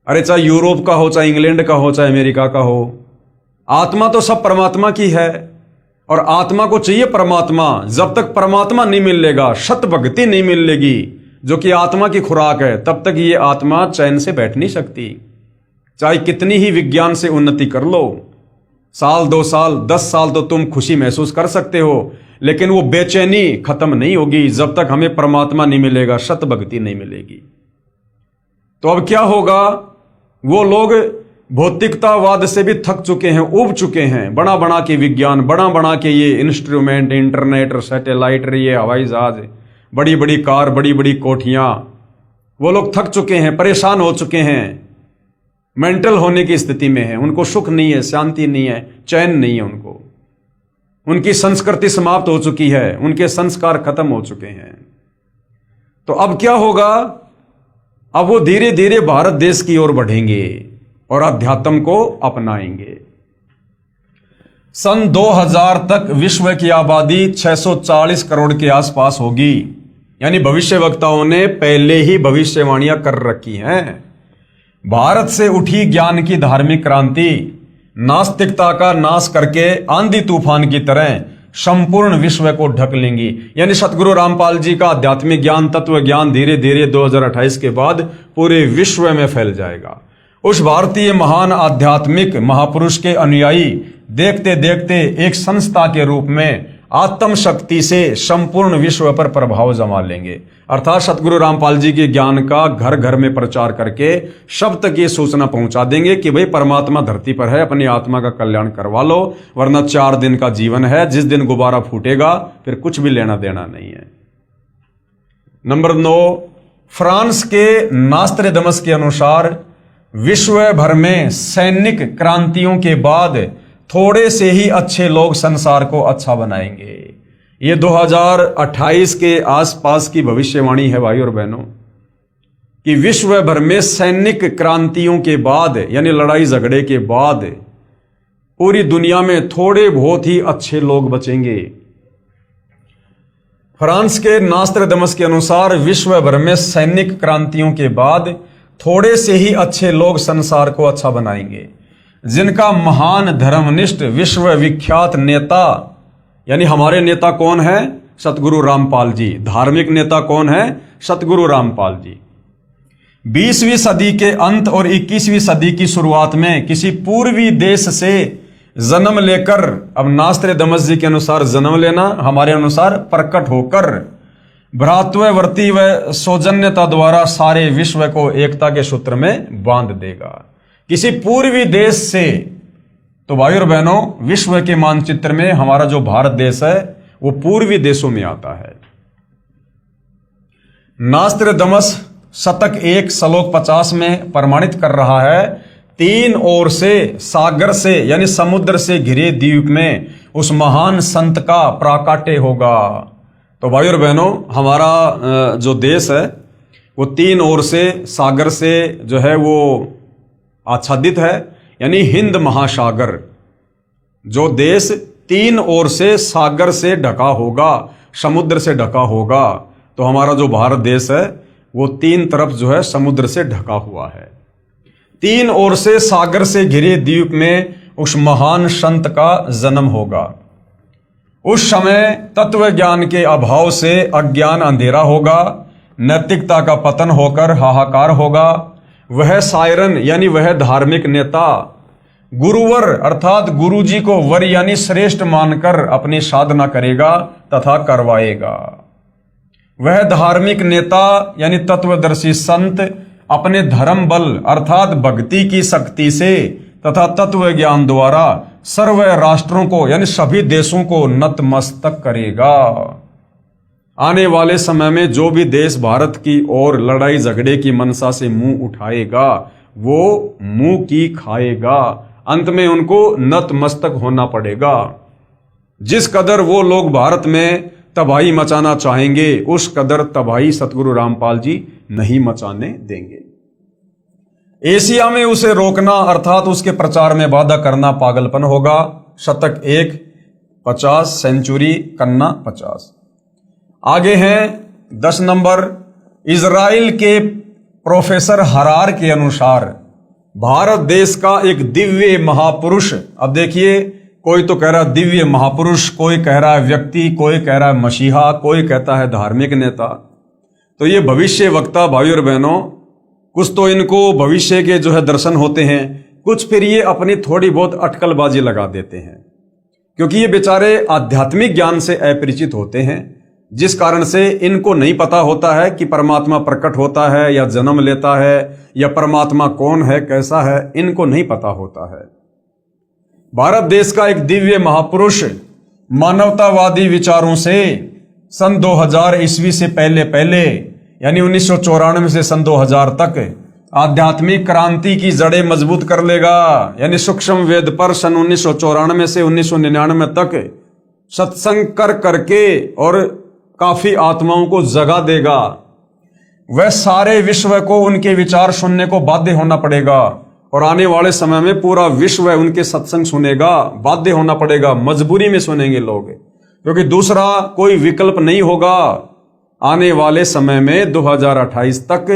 अरे चाहे यूरोप का हो, चाहे इंग्लैंड का हो, चाहे अमेरिका का हो, आत्मा तो सब परमात्मा की है और आत्मा को चाहिए परमात्मा। जब तक परमात्मा नहीं मिलेगा, सत भक्ति नहीं मिलेगी जो कि आत्मा की खुराक है, तब तक ये आत्मा चैन से बैठ नहीं सकती। चाहे कितनी ही विज्ञान से उन्नति कर लो, 1 2 साल 10 साल तो तुम खुशी महसूस कर सकते हो, लेकिन वो बेचैनी खत्म नहीं होगी जब तक हमें परमात्मा नहीं मिलेगा, सत भक्ति नहीं मिलेगी। तो अब क्या होगा? वो लोग भौतिकतावाद से भी थक चुके हैं, उब चुके हैं। बड़ा बड़ा के विज्ञान, बड़ा बड़ा के ये इंस्ट्रूमेंट, इंटरनेट, सैटेलाइट, ये हवाई जहाज, बड़ी बड़ी कार, बड़ी बड़ी कोठियां, वो लोग थक चुके हैं, परेशान हो चुके हैं, मेंटल होने की स्थिति में है। उनको सुख नहीं है, शांति नहीं है, चैन नहीं है उनको। उनकी संस्कृति समाप्त हो चुकी है, उनके संस्कार खत्म हो चुके हैं। तो अब क्या होगा? अब वो धीरे धीरे भारत देश की ओर बढ़ेंगे और अध्यात्म को अपनाएंगे। सन 2000 तक विश्व की आबादी 640 करोड़ के आसपास होगी। यानी भविष्यवक्ताओं ने पहले ही भविष्यवाणियां कर रखी हैं। भारत से उठी ज्ञान की धार्मिक क्रांति नास्तिकता का नाश करके आंधी तूफान की तरह संपूर्ण विश्व को ढक लेंगी। यानी सतगुरु रामपाल जी का आध्यात्मिक ज्ञान, तत्व ज्ञान धीरे धीरे 2028 के बाद पूरे विश्व में फैल जाएगा। उस भारतीय महान आध्यात्मिक महापुरुष के अनुयायी देखते देखते एक संस्था के रूप में आत्म शक्ति से संपूर्ण विश्व पर प्रभाव जमा लेंगे। अर्थात सतगुरु रामपाल जी के ज्ञान का घर घर में प्रचार करके सब तक ये सूचना पहुंचा देंगे कि भाई परमात्मा धरती पर है, अपनी आत्मा का कल्याण करवा लो, वरना 4 दिन का जीवन है, जिस दिन गुब्बारा फूटेगा फिर कुछ भी लेना देना नहीं है। नंबर 9, फ्रांस के नास्त्रेदमस के अनुसार विश्व भर में सैनिक क्रांतियों के बाद थोड़े से ही अच्छे लोग संसार को अच्छा बनाएंगे। ये 2028 के आसपास की भविष्यवाणी है भाई और बहनों, कि विश्व भर में सैनिक क्रांतियों के बाद यानी लड़ाई झगड़े के बाद पूरी दुनिया में थोड़े बहुत ही अच्छे लोग बचेंगे। फ्रांस के नास्त्रेदमस के अनुसार विश्व भर में सैनिक क्रांतियों के बाद थोड़े से ही अच्छे लोग संसार को अच्छा बनाएंगे, जिनका महान धर्मनिष्ठ विश्व विख्यात नेता, यानी हमारे नेता कौन है? सतगुरु रामपाल जी। धार्मिक नेता कौन है? सतगुरु रामपाल जी। 20वीं सदी के अंत और 21वीं सदी की शुरुआत में किसी पूर्वी देश से जन्म लेकर, अब नास्त्रेदमस जी के अनुसार जन्म लेना, हमारे अनुसार प्रकट होकर भ्रातृवर्ती व सौजन्यता द्वारा सारे विश्व को एकता के सूत्र में बांध देगा। किसी पूर्वी देश से, तो भाई और बहनों विश्व के मानचित्र में हमारा जो भारत देश है वो पूर्वी देशों में आता है। नास्त्रेदमस शतक 1 श्लोक 50 में प्रमाणित कर रहा है, 3 ओर से सागर से यानी समुद्र से घिरे द्वीप में उस महान संत का प्राकट्य होगा। तो भाई और बहनों हमारा जो देश है वो 3 ओर से सागर से जो है वो आच्छादित है, यानी हिंद महासागर। जो देश 3 ओर से सागर से ढका होगा, समुद्र से ढका होगा, तो हमारा जो भारत देश है वो 3 तरफ जो है समुद्र से ढका हुआ है। 3 ओर से सागर से घिरे द्वीप में उस महान संत का जन्म होगा। उस समय तत्व ज्ञान के अभाव से अज्ञान अंधेरा होगा, नैतिकता का पतन होकर हाहाकार होगा। वह सायरन यानी वह धार्मिक नेता गुरुवर अर्थात गुरुजी को वर यानी श्रेष्ठ मानकर अपनी साधना करेगा तथा करवाएगा। वह धार्मिक नेता यानी तत्वदर्शी संत अपने धर्म बल अर्थात भक्ति की शक्ति से तथा तत्व ज्ञान द्वारा सर्व राष्ट्रों को यानी सभी देशों को नतमस्तक करेगा। आने वाले समय में जो भी देश भारत की ओर लड़ाई झगड़े की मनसा से मुंह उठाएगा वो मुंह की खाएगा। अंत में उनको नतमस्तक होना पड़ेगा। जिस कदर वो लोग भारत में तबाही मचाना चाहेंगे उस कदर तबाही सतगुरु रामपाल जी नहीं मचाने देंगे। एशिया में उसे रोकना अर्थात उसके प्रचार में बाधा करना पागलपन होगा। शतक 1 50 सेंचुरी कन्ना 50। आगे हैं 10 नंबर। इजराइल के प्रोफेसर हरार के अनुसार भारत देश का एक दिव्य महापुरुष, अब देखिए कोई तो कह रहा है दिव्य महापुरुष, कोई कह रहा है व्यक्ति, कोई कह रहा है मसीहा, कोई कहता है धार्मिक नेता। तो ये भविष्य वक्ता भाई और बहनों, कुछ तो इनको भविष्य के जो है दर्शन होते हैं, कुछ फिर ये अपनी थोड़ी बहुत अटकलबाजी लगा देते हैं, क्योंकि ये बेचारे आध्यात्मिक ज्ञान से अपरिचित होते हैं, जिस कारण से इनको नहीं पता होता है कि परमात्मा प्रकट होता है या जन्म लेता है या परमात्मा कौन है कैसा है, इनको नहीं पता होता है। भारत देश का एक दिव्य महापुरुष मानवतावादी विचारों से सन 2000 ईस्वी से पहले यानी 1994 से सन 2000 तक आध्यात्मिक क्रांति की जड़ें मजबूत कर लेगा। यानी सूक्ष्म वेद पर सन 1994 से 1999 तक सत्संग कर करके और काफी आत्माओं को जगा देगा। वह सारे विश्व को उनके विचार सुनने को बाध्य होना पड़ेगा और आने वाले समय में पूरा विश्व उनके सत्संग सुनेगा, बाध्य होना पड़ेगा, मजबूरी में सुनेंगे लोग, क्योंकि दूसरा कोई विकल्प नहीं होगा। आने वाले समय में 2028 तक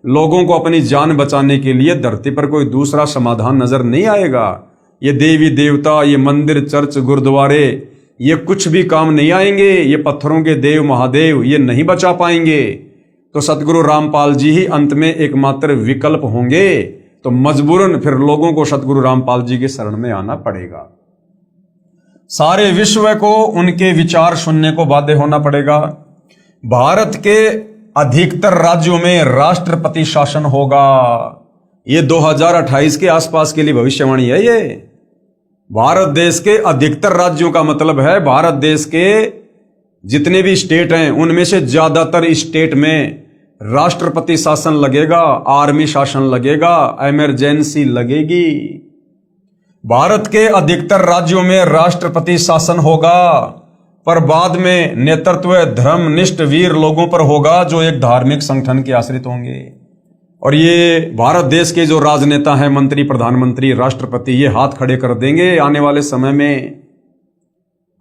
लोगों को अपनी जान बचाने के लिए धरती पर कोई दूसरा समाधान नजर नहीं आएगा। ये देवी देवता, ये मंदिर चर्च गुरुद्वारे, ये कुछ भी काम नहीं आएंगे। ये पत्थरों के देव महादेव ये नहीं बचा पाएंगे। तो सतगुरु रामपाल जी ही अंत में एकमात्र विकल्प होंगे। तो मजबूरन फिर लोगों को सतगुरु रामपाल जी के शरण में आना पड़ेगा। सारे विश्व को उनके विचार सुनने को बाध्य होना पड़ेगा। भारत के अधिकतर राज्यों में राष्ट्रपति शासन होगा। ये 2028 के आसपास के लिए भविष्यवाणी है। ये भारत देश के अधिकतर राज्यों का मतलब है भारत देश के जितने भी स्टेट हैं उनमें से ज्यादातर स्टेट में राष्ट्रपति शासन लगेगा, आर्मी शासन लगेगा, इमरजेंसी लगेगी। भारत के अधिकतर राज्यों में राष्ट्रपति शासन होगा, पर बाद में नेतृत्व धर्मनिष्ठ वीर लोगों पर होगा जो एक धार्मिक संगठन के आश्रित होंगे। और ये भारत देश के जो राजनेता हैं, मंत्री, प्रधानमंत्री, राष्ट्रपति, ये हाथ खड़े कर देंगे आने वाले समय में।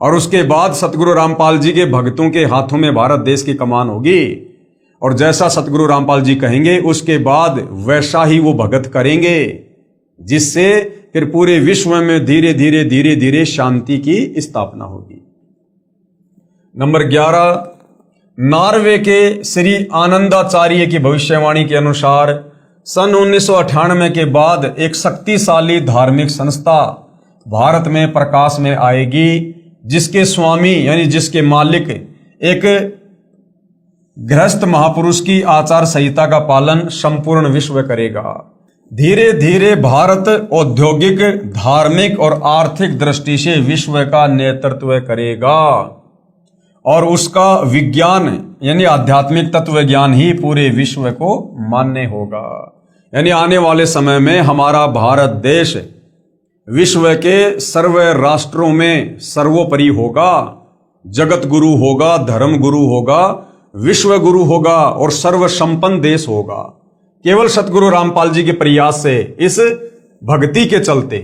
और उसके बाद सतगुरु रामपाल जी के भक्तों के हाथों में भारत देश की कमान होगी। और जैसा सतगुरु रामपाल जी कहेंगे उसके बाद वैसा ही वो भगत करेंगे, जिससे फिर पूरे विश्व में धीरे धीरे धीरे धीरे शांति की स्थापना होगी। नंबर 11, नॉर्वे के श्री आनंदाचार्य की भविष्यवाणी के अनुसार सन 1998 के बाद एक शक्तिशाली धार्मिक संस्था भारत में प्रकाश में आएगी, जिसके स्वामी यानी जिसके मालिक एक गृहस्थ महापुरुष की आचार संहिता का पालन संपूर्ण विश्व करेगा। धीरे धीरे भारत औद्योगिक, धार्मिक और आर्थिक दृष्टि से विश्व का नेतृत्व करेगा और उसका विज्ञान यानी आध्यात्मिक तत्व ज्ञान ही पूरे विश्व को मान्य होगा। यानी आने वाले समय में हमारा भारत देश विश्व के सर्व राष्ट्रों में सर्वोपरि होगा, जगत गुरु होगा, धर्म गुरु होगा, विश्व गुरु होगा और सर्व संपन्न देश होगा। केवल सतगुरु रामपाल जी के प्रयास से, इस भक्ति के चलते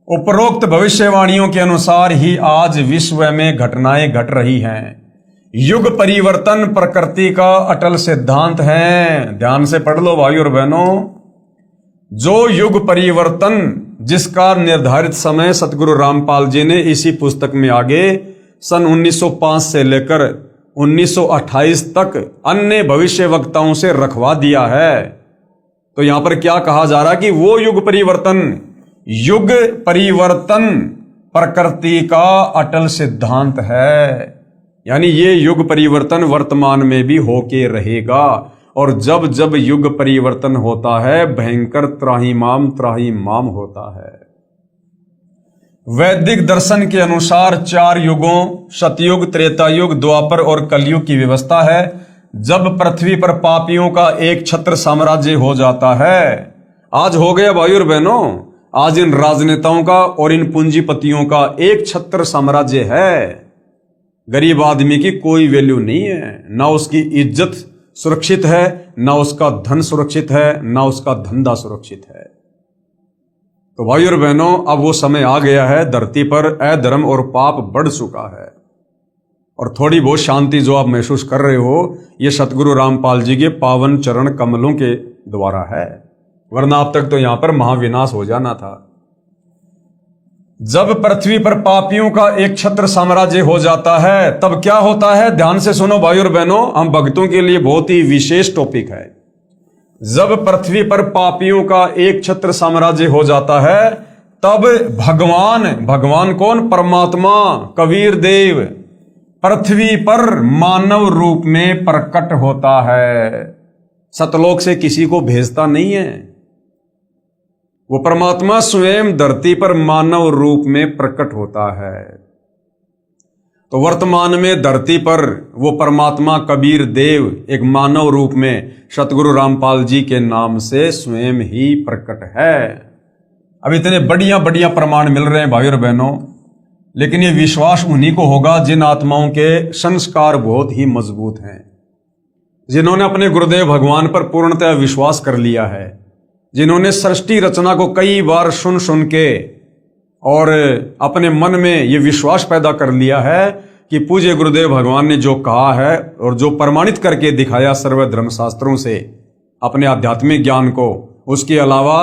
उपरोक्त भविष्यवाणियों के अनुसार ही आज विश्व में घटनाएं घट रही हैं। युग परिवर्तन प्रकृति का अटल सिद्धांत है। ध्यान से पढ़ लो भाई और बहनों। जो युग परिवर्तन जिसका निर्धारित समय सतगुरु रामपाल जी ने इसी पुस्तक में आगे सन 1905 से लेकर 1928 तक अन्य भविष्य वक्ताओं से रखवा दिया है। तो यहां पर क्या कहा जा रहा है कि वो युग परिवर्तन प्रकृति का अटल सिद्धांत है। यानी ये युग परिवर्तन वर्तमान में भी होके रहेगा। और जब जब युग परिवर्तन होता है भयंकर त्राहिमाम होता है। वैदिक दर्शन के अनुसार 4 युगों सतयुग, त्रेतायुग, द्वापर और कलयुग की व्यवस्था है। जब पृथ्वी पर पापियों का एक छत्र साम्राज्य हो जाता है, आज हो गया भाई और बहनों, आज इन राजनेताओं का और इन पूंजीपतियों का एक छत्र साम्राज्य है। गरीब आदमी की कोई वैल्यू नहीं है, ना उसकी इज्जत सुरक्षित है, ना उसका धन सुरक्षित है, ना उसका धंधा सुरक्षित है। तो भाई और बहनों, अब वो समय आ गया है, धरती पर अधर्म और पाप बढ़ चुका है। और थोड़ी बहुत शांति जो आप महसूस कर रहे हो, ये सतगुरु रामपाल जी के पावन चरण कमलों के द्वारा है, वरना अब तक तो यहां पर महाविनाश हो जाना था। जब पृथ्वी पर पापियों का एक छत्र साम्राज्य हो जाता है तब क्या होता है? ध्यान से सुनो भाई और बहनों, हम भक्तों के लिए बहुत ही विशेष टॉपिक है। जब पृथ्वी पर पापियों का एक छत्र साम्राज्य हो जाता है तब भगवान कौन? परमात्मा कबीर देव पृथ्वी पर मानव रूप में प्रकट होता है। सतलोक से किसी को भेजता नहीं है, वो परमात्मा स्वयं धरती पर मानव रूप में प्रकट होता है। तो वर्तमान में धरती पर वो परमात्मा कबीर देव एक मानव रूप में सतगुरु रामपाल जी के नाम से स्वयं ही प्रकट है। अब इतने बढ़िया प्रमाण मिल रहे हैं भाई और बहनों, लेकिन ये विश्वास उन्हीं को होगा जिन आत्माओं के संस्कार बहुत ही मजबूत हैं, जिन्होंने अपने गुरुदेव भगवान पर पूर्णतः विश्वास कर लिया है, जिन्होंने सृष्टि रचना को कई बार सुन के और अपने मन में ये विश्वास पैदा कर लिया है कि पूज्य गुरुदेव भगवान ने जो कहा है और जो प्रमाणित करके दिखाया सर्व धर्म शास्त्रों से अपने आध्यात्मिक ज्ञान को, उसके अलावा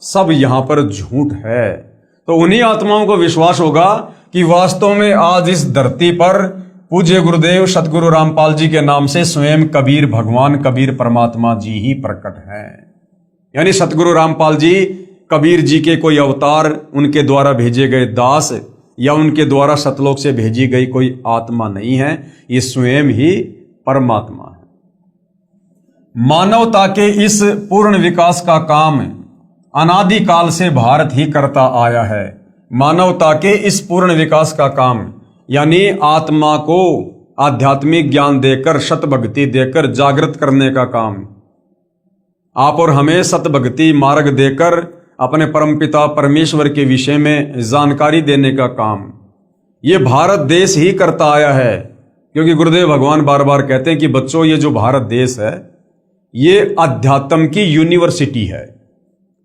सब यहां पर झूठ है। तो उन्हीं आत्माओं को विश्वास होगा कि वास्तव में आज इस धरती पर पूज्य गुरुदेव सतगुरु रामपाल जी के नाम से स्वयं कबीर भगवान, कबीर परमात्मा जी ही प्रकट हैं। यानी सतगुरु रामपाल जी कबीर जी के कोई अवतार, उनके द्वारा भेजे गए दास या उनके द्वारा सतलोक से भेजी गई कोई आत्मा नहीं है, ये स्वयं ही परमात्मा है। मानवता के इस पूर्ण विकास का काम अनादिकाल से भारत ही करता आया है। मानवता के इस पूर्ण विकास का काम यानी आत्मा को आध्यात्मिक ज्ञान देकर, सतभक्ति देकर जागृत करने का काम, आप और हमें सतभक्ति मार्ग देकर अपने परमपिता परमेश्वर के विषय में जानकारी देने का काम ये भारत देश ही करता आया है। क्योंकि गुरुदेव भगवान बार बार कहते हैं कि बच्चों, ये जो भारत देश है ये अध्यात्म की यूनिवर्सिटी है।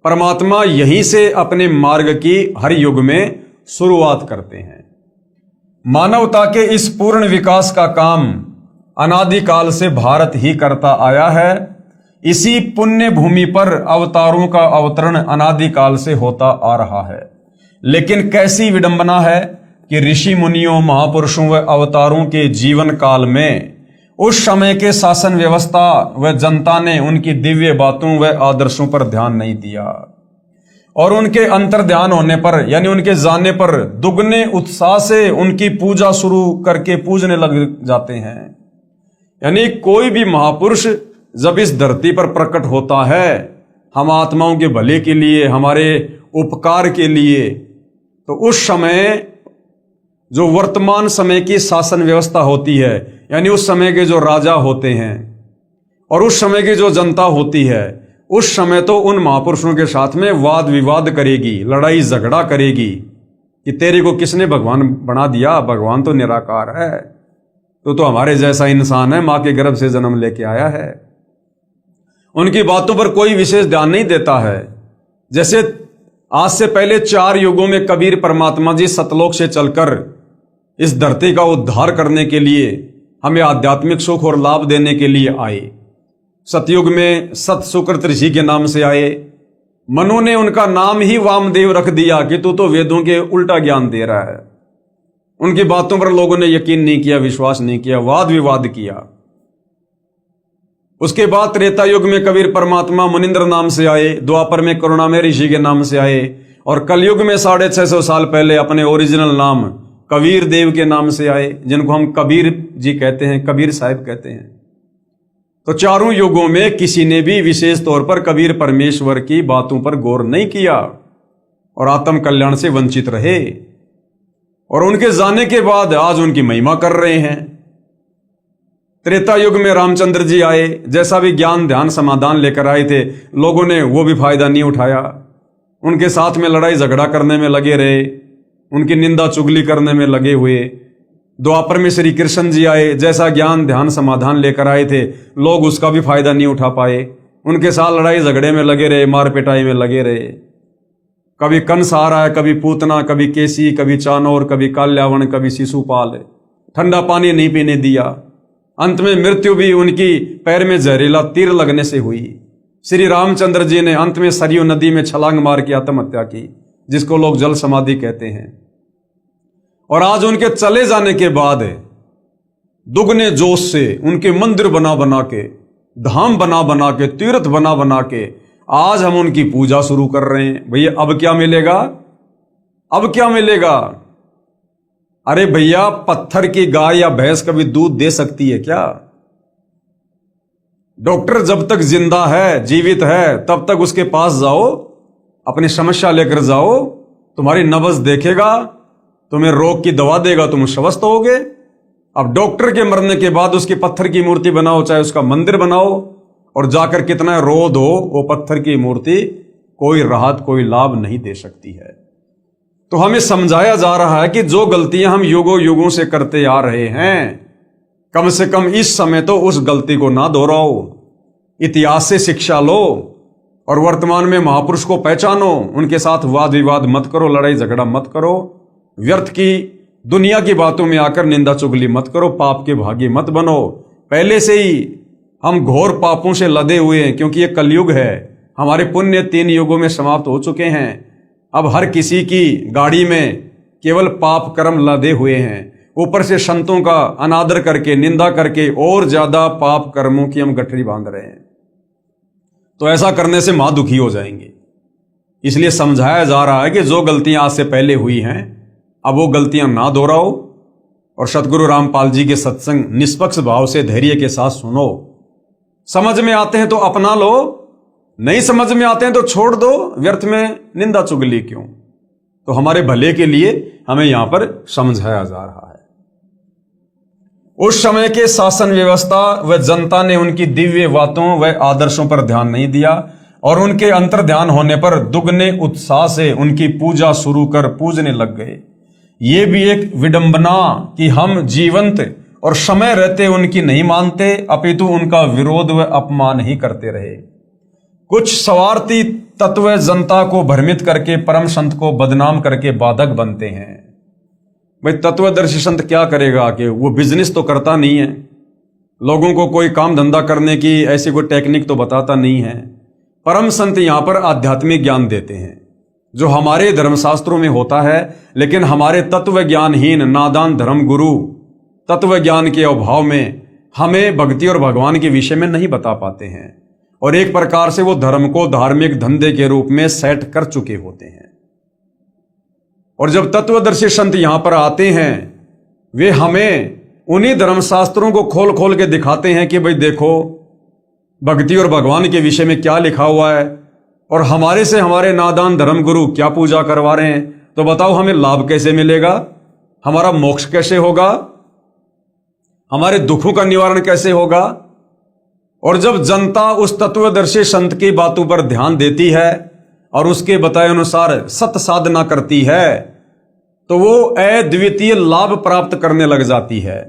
परमात्मा यहीं से अपने मार्ग की हर युग में शुरुआत करते हैं। मानवता के इस पूर्ण विकास का काम अनादिकाल से भारत ही करता आया है। इसी पुण्य भूमि पर अवतारों का अवतरण अनादिकाल से होता आ रहा है। लेकिन कैसी विडंबना है कि ऋषि मुनियों, महापुरुषों व अवतारों के जीवन काल में उस समय के शासन व्यवस्था व जनता ने उनकी दिव्य बातों व आदर्शों पर ध्यान नहीं दिया और उनके अंतर ध्यान होने पर यानी उनके जानने पर दुगने उत्साह से उनकी पूजा शुरू करके पूजने लग जाते हैं। यानी कोई भी महापुरुष जब इस धरती पर प्रकट होता है हम आत्माओं के भले के लिए, हमारे उपकार के लिए, तो उस समय जो वर्तमान समय की शासन व्यवस्था होती है यानी उस समय के जो राजा होते हैं और उस समय की जो जनता होती है, उस समय तो उन महापुरुषों के साथ में वाद विवाद करेगी, लड़ाई झगड़ा करेगी कि तेरे को किसने भगवान बना दिया, भगवान तो निराकार है, तो हमारे जैसा इंसान है, मां के गर्भ से जन्म लेके आया है। उनकी बातों पर कोई विशेष ध्यान नहीं देता है। जैसे आज से पहले 4 युगों में कबीर परमात्मा जी सतलोक से चलकर इस धरती का उद्धार करने के लिए, हमें आध्यात्मिक सुख और लाभ देने के लिए आए। सतयुग में सत सुकृत ऋषि के नाम से आए। मनु ने उनका नाम ही वामदेव रख दिया कि तू तो वेदों के उल्टा ज्ञान दे रहा है। उनकी बातों पर लोगों ने यकीन नहीं किया, विश्वास नहीं किया, वाद विवाद किया। उसके बाद त्रेता युग में कबीर परमात्मा मुनिंद्र नाम से आए, द्वापर में करुणामय ऋषि के नाम से आए और कलयुग में 650 साल पहले अपने ओरिजिनल नाम कबीर देव के नाम से आए, जिनको हम कबीर जी कहते हैं, कबीर साहिब कहते हैं। तो चारों युगों में किसी ने भी विशेष तौर पर कबीर परमेश्वर की बातों पर गौर नहीं किया और आत्म कल्याण से वंचित रहे और उनके जाने के बाद आज उनकी महिमा कर रहे हैं। त्रेता युग में रामचंद्र जी आए, जैसा भी ज्ञान ध्यान समाधान लेकर आए थे, लोगों ने वो भी फायदा नहीं उठाया, उनके साथ में लड़ाई झगड़ा करने में लगे रहे, उनकी निंदा चुगली करने में लगे हुए। द्वापर में श्री कृष्ण जी आए, जैसा ज्ञान ध्यान समाधान लेकर आए थे, लोग उसका भी फायदा नहीं उठा पाए, उनके साथ लड़ाई झगड़े में लगे रहे, मार पिटाई में लगे रहे। कभी कंस आ रहा है, कभी पूतना, कभी केसी, कभी चानोर, कभी काल्यावन, कभी शिशुपाल, ठंडा पानी नहीं पीने दिया। अंत में मृत्यु भी उनकी पैर में जहरीला तीर लगने से हुई। श्री रामचंद्र जी ने अंत में सरयू नदी में छलांग मार के आत्महत्या की, जिसको लोग जल समाधि कहते हैं। और आज उनके चले जाने के बाद दुगने जोश से उनके मंदिर बना बना के, धाम बना बना के, तीर्थ बना बना के आज हम उनकी पूजा शुरू कर रहे हैं। भैया अब क्या मिलेगा? अब क्या मिलेगा? अरे भैया, पत्थर की गाय या भैंस कभी दूध दे सकती है क्या? डॉक्टर जब तक जिंदा है, जीवित है, तब तक उसके पास जाओ, अपनी समस्या लेकर जाओ, तुम्हारी नब्ज देखेगा, तुम्हें रोग की दवा देगा, तुम स्वस्थ होगे। अब डॉक्टर के मरने के बाद उसकी पत्थर की मूर्ति बनाओ, चाहे उसका मंदिर बनाओ, और जाकर कितना रो दो, वो पत्थर की मूर्ति कोई राहत, कोई लाभ नहीं दे सकती है। तो हमें समझाया जा रहा है कि जो गलतियां हम युगों युगों से करते आ रहे हैं, कम से कम इस समय तो उस गलती को ना दोहराओ, इतिहास से शिक्षा लो और वर्तमान में महापुरुष को पहचानो, उनके साथ वाद विवाद मत करो, लड़ाई झगड़ा मत करो, व्यर्थ की दुनिया की बातों में आकर निंदा चुगली मत करो, पाप के भागी मत बनो। पहले से ही हम घोर पापों से लदे हुए हैं, क्योंकि ये कलयुग है। हमारे पुण्य 3 युगों में समाप्त हो चुके हैं। अब हर किसी की गाड़ी में केवल पाप कर्म लदे हुए हैं। ऊपर से संतों का अनादर करके, निंदा करके और ज्यादा पाप कर्मों की हम गठरी बांध रहे हैं। तो ऐसा करने से महादुखी हो जाएंगे। इसलिए समझाया जा रहा है कि जो गलतियां आज से पहले हुई हैं अब वो गलतियां ना दोहराओ और सतगुरु रामपाल जी के सत्संग निष्पक्ष भाव से धैर्य के साथ सुनो। समझ में आते हैं तो अपना लो, नहीं समझ में आते हैं तो छोड़ दो, व्यर्थ में निंदा चुगली क्यों। तो हमारे भले के लिए हमें यहां पर समझाया जा रहा है। उस समय के शासन व्यवस्था व जनता ने उनकी दिव्य बातों व आदर्शों पर ध्यान नहीं दिया और उनके अंतर ध्यान होने पर दुगने उत्साह से उनकी पूजा शुरू कर पूजने लग गए। ये भी एक विडंबना कि हम जीवंत और समय रहते उनकी नहीं मानते, अपितु उनका विरोध व अपमान ही करते रहे। कुछ स्वार्थी तत्व जनता को भ्रमित करके परम संत को बदनाम करके बाधक बनते हैं। भाई तत्वदर्शी संत क्या करेगा कि वो बिजनेस तो करता नहीं है, लोगों को कोई काम धंधा करने की ऐसी कोई टेक्निक तो बताता नहीं है। परम संत यहां पर आध्यात्मिक ज्ञान देते हैं जो हमारे धर्मशास्त्रों में होता है, लेकिन हमारे तत्व ज्ञानहीन नादान धर्म गुरु तत्व ज्ञान के अभाव में हमें भक्ति और भगवान के विषय में नहीं बता पाते हैं और एक प्रकार से वो धर्म को धार्मिक धंधे के रूप में सेट कर चुके होते हैं। और जब तत्वदर्शी संत यहां पर आते हैं, वे हमें उन्हीं धर्मशास्त्रों को खोल खोल के दिखाते हैं कि भाई देखो भक्ति और भगवान के विषय में क्या लिखा हुआ है और हमारे से हमारे नादान धर्म गुरु क्या पूजा करवा रहे हैं। तो बताओ हमें लाभ कैसे मिलेगा, हमारा मोक्ष कैसे होगा, हमारे दुखों का निवारण कैसे होगा। और जब जनता उस तत्वदर्शी संत की बातों पर ध्यान देती है और उसके बताए अनुसार सत साधना करती है तो वो अद्वितीय लाभ प्राप्त करने लग जाती है,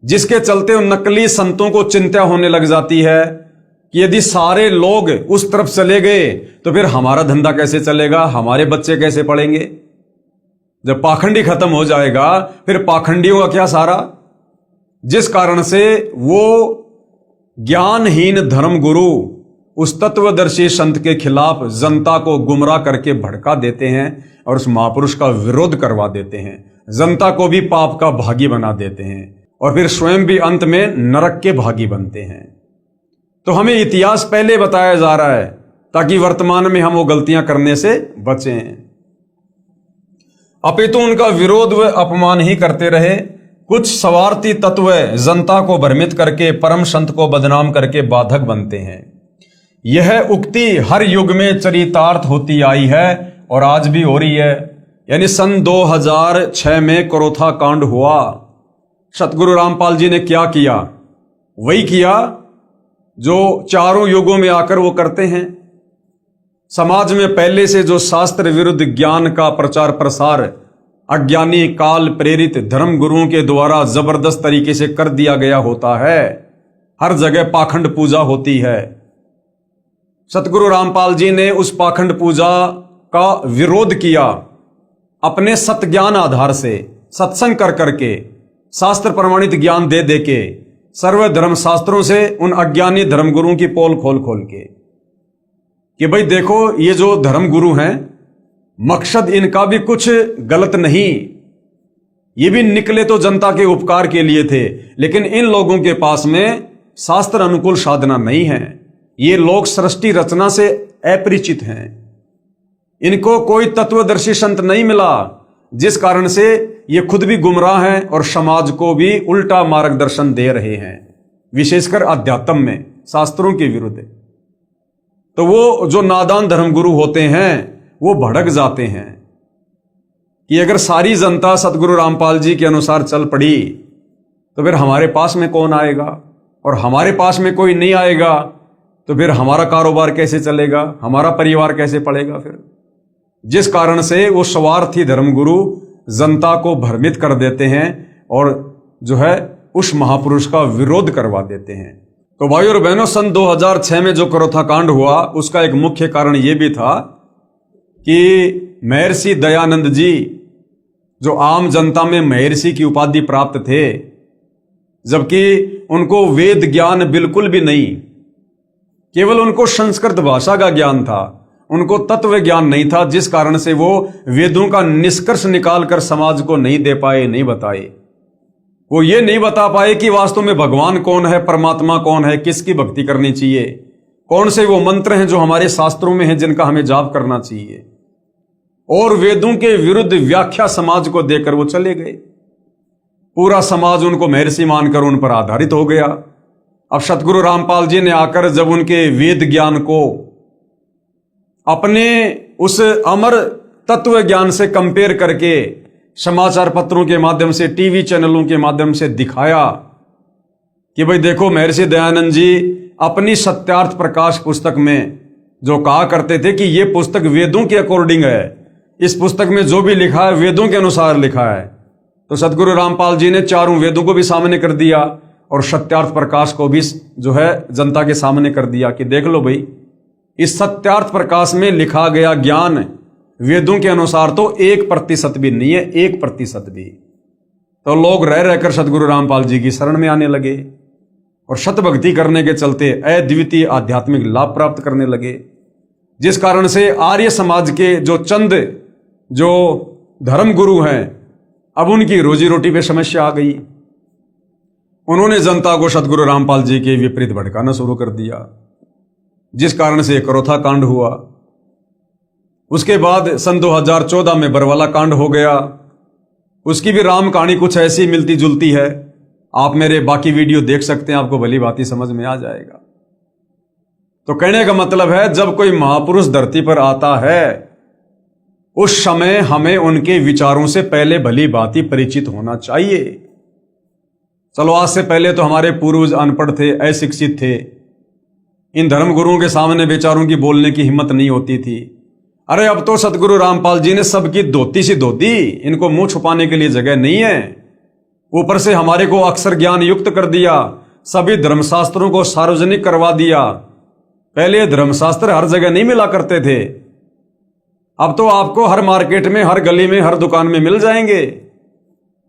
जिसके चलते उन नकली संतों को चिंता होने लग जाती है कि यदि सारे लोग उस तरफ चले गए तो फिर हमारा धंधा कैसे चलेगा, हमारे बच्चे कैसे पढ़ेंगे। जब पाखंडी खत्म हो जाएगा फिर पाखंडियों का क्या सहारा। जिस कारण से वो ज्ञानहीन धर्म गुरु उस तत्वदर्शी संत के खिलाफ जनता को गुमराह करके भड़का देते हैं और उस महापुरुष का विरोध करवा देते हैं, जनता को भी पाप का भागी बना देते हैं और फिर स्वयं भी अंत में नरक के भागी बनते हैं। तो हमें इतिहास पहले बताया जा रहा है ताकि वर्तमान में हम वो गलतियां करने से बचें, अपितु उनका विरोध व अपमान ही करते रहे। कुछ स्वार्थी तत्व जनता को भ्रमित करके परम संत को बदनाम करके बाधक बनते हैं। यह उक्ति हर युग में चरितार्थ होती आई है और आज भी हो रही है। यानी सन 2006 में करोथा कांड हुआ, सतगुरु रामपाल जी ने क्या किया, वही किया जो चारों युगों में आकर वो करते हैं। समाज में पहले से जो शास्त्र विरुद्ध ज्ञान का प्रचार प्रसार अज्ञानी काल प्रेरित धर्म गुरुओं के द्वारा जबरदस्त तरीके से कर दिया गया होता है, हर जगह पाखंड पूजा होती है। सतगुरु रामपाल जी ने उस पाखंड पूजा का विरोध किया, अपने सत्ज्ञान आधार से सत्संग कर करके शास्त्र प्रमाणित ज्ञान दे दे के सर्व धर्म शास्त्रों से उन अज्ञानी धर्म गुरुओं की पोल खोल खोल के कि भाई देखो ये जो धर्म गुरु हैं मकसद इनका भी कुछ गलत नहीं, ये भी निकले तो जनता के उपकार के लिए थे, लेकिन इन लोगों के पास में शास्त्र अनुकूल साधना नहीं है। ये लोग सृष्टि रचना से अपरिचित हैं, इनको कोई तत्वदर्शी संत नहीं मिला, जिस कारण से ये खुद भी गुमराह हैं और समाज को भी उल्टा मार्गदर्शन दे रहे हैं, विशेषकर अध्यात्म में शास्त्रों के विरुद्ध। तो वो जो नादान धर्मगुरु होते हैं वो भड़क जाते हैं कि अगर सारी जनता सतगुरु रामपाल जी के अनुसार चल पड़ी तो फिर हमारे पास में कौन आएगा, और हमारे पास में कोई नहीं आएगा तो फिर हमारा कारोबार कैसे चलेगा, हमारा परिवार कैसे पड़ेगा फिर। जिस कारण से वो स्वार्थी धर्मगुरु जनता को भ्रमित कर देते हैं और जो है उस महापुरुष का विरोध करवा देते हैं। तो भाई और बहनों, सन 2006 में जो करोथा कांड हुआ उसका एक मुख्य कारण यह भी था कि महर्षि दयानंद जी, जो आम जनता में महर्षि की उपाधि प्राप्त थे, जबकि उनको वेद ज्ञान बिल्कुल भी नहीं, केवल उनको संस्कृत भाषा का ज्ञान था, उनको तत्व ज्ञान नहीं था, जिस कारण से वो वेदों का निष्कर्ष निकालकर समाज को नहीं दे पाए, नहीं बताए। वो ये नहीं बता पाए कि वास्तव में भगवान कौन है, परमात्मा कौन है, किसकी भक्ति करनी चाहिए, कौन से वो मंत्र हैं जो हमारे शास्त्रों में हैं जिनका हमें जाप करना चाहिए। और वेदों के विरुद्ध व्याख्या समाज को देकर वो चले गए। पूरा समाज उनको महर्षि मानकर उन पर आधारित हो गया। अब सतगुरु रामपाल जी ने आकर जब उनके वेद ज्ञान को अपने उस अमर तत्व ज्ञान से कंपेयर करके समाचार पत्रों के माध्यम से, टीवी चैनलों के माध्यम से दिखाया कि भाई देखो, महर्षि दयानंद जी अपनी सत्यार्थ प्रकाश पुस्तक में जो कहा करते थे कि ये पुस्तक वेदों के अकॉर्डिंग है, इस पुस्तक में जो भी लिखा है वेदों के अनुसार लिखा है, तो सतगुरु रामपाल जी ने चारों वेदों को भी सामने कर दिया और सत्यार्थ प्रकाश को भी जो है जनता के सामने कर दिया कि देख लो भाई, इस सत्यार्थ प्रकाश में लिखा गया ज्ञान वेदों के अनुसार तो 1% भी नहीं है, 1% भी। तो लोग रह रहकर सतगुरु रामपाल जी की शरण में आने लगे और शतभक्ति करने के चलते अद्वितीय आध्यात्मिक लाभ प्राप्त करने लगे, जिस कारण से आर्य समाज के जो चंद जो धर्म गुरु हैं, अब उनकी रोजी रोटी पे समस्या आ गई। उन्होंने जनता को सतगुरु रामपाल जी के विपरीत भड़काना शुरू कर दिया, जिस कारण से करोथा कांड हुआ। उसके बाद सन 2014 में बरवाला कांड हो गया। उसकी भी राम कहानी कुछ ऐसी मिलती जुलती है। आप मेरे बाकी वीडियो देख सकते हैं, आपको भली भांति समझ में आ जाएगा। तो कहने का मतलब है, जब कोई महापुरुष धरती पर आता है उस समय हमें उनके विचारों से पहले भली भांति परिचित होना चाहिए। चलो, आज से पहले तो हमारे पूर्वज अनपढ़ थे, अशिक्षित थे, इन धर्म गुरुओं के सामने बेचारों की बोलने की हिम्मत नहीं होती थी। अरे अब तो सतगुरु रामपाल जी ने सबकी धोती सी धो दी, इनको मुंह छुपाने के लिए जगह नहीं है। ऊपर से हमारे को अक्षर ज्ञान युक्त कर दिया, सभी धर्मशास्त्रों को सार्वजनिक करवा दिया। पहले धर्मशास्त्र हर जगह नहीं मिला करते थे, अब तो आपको हर मार्केट में, हर गली में, हर दुकान में मिल जाएंगे।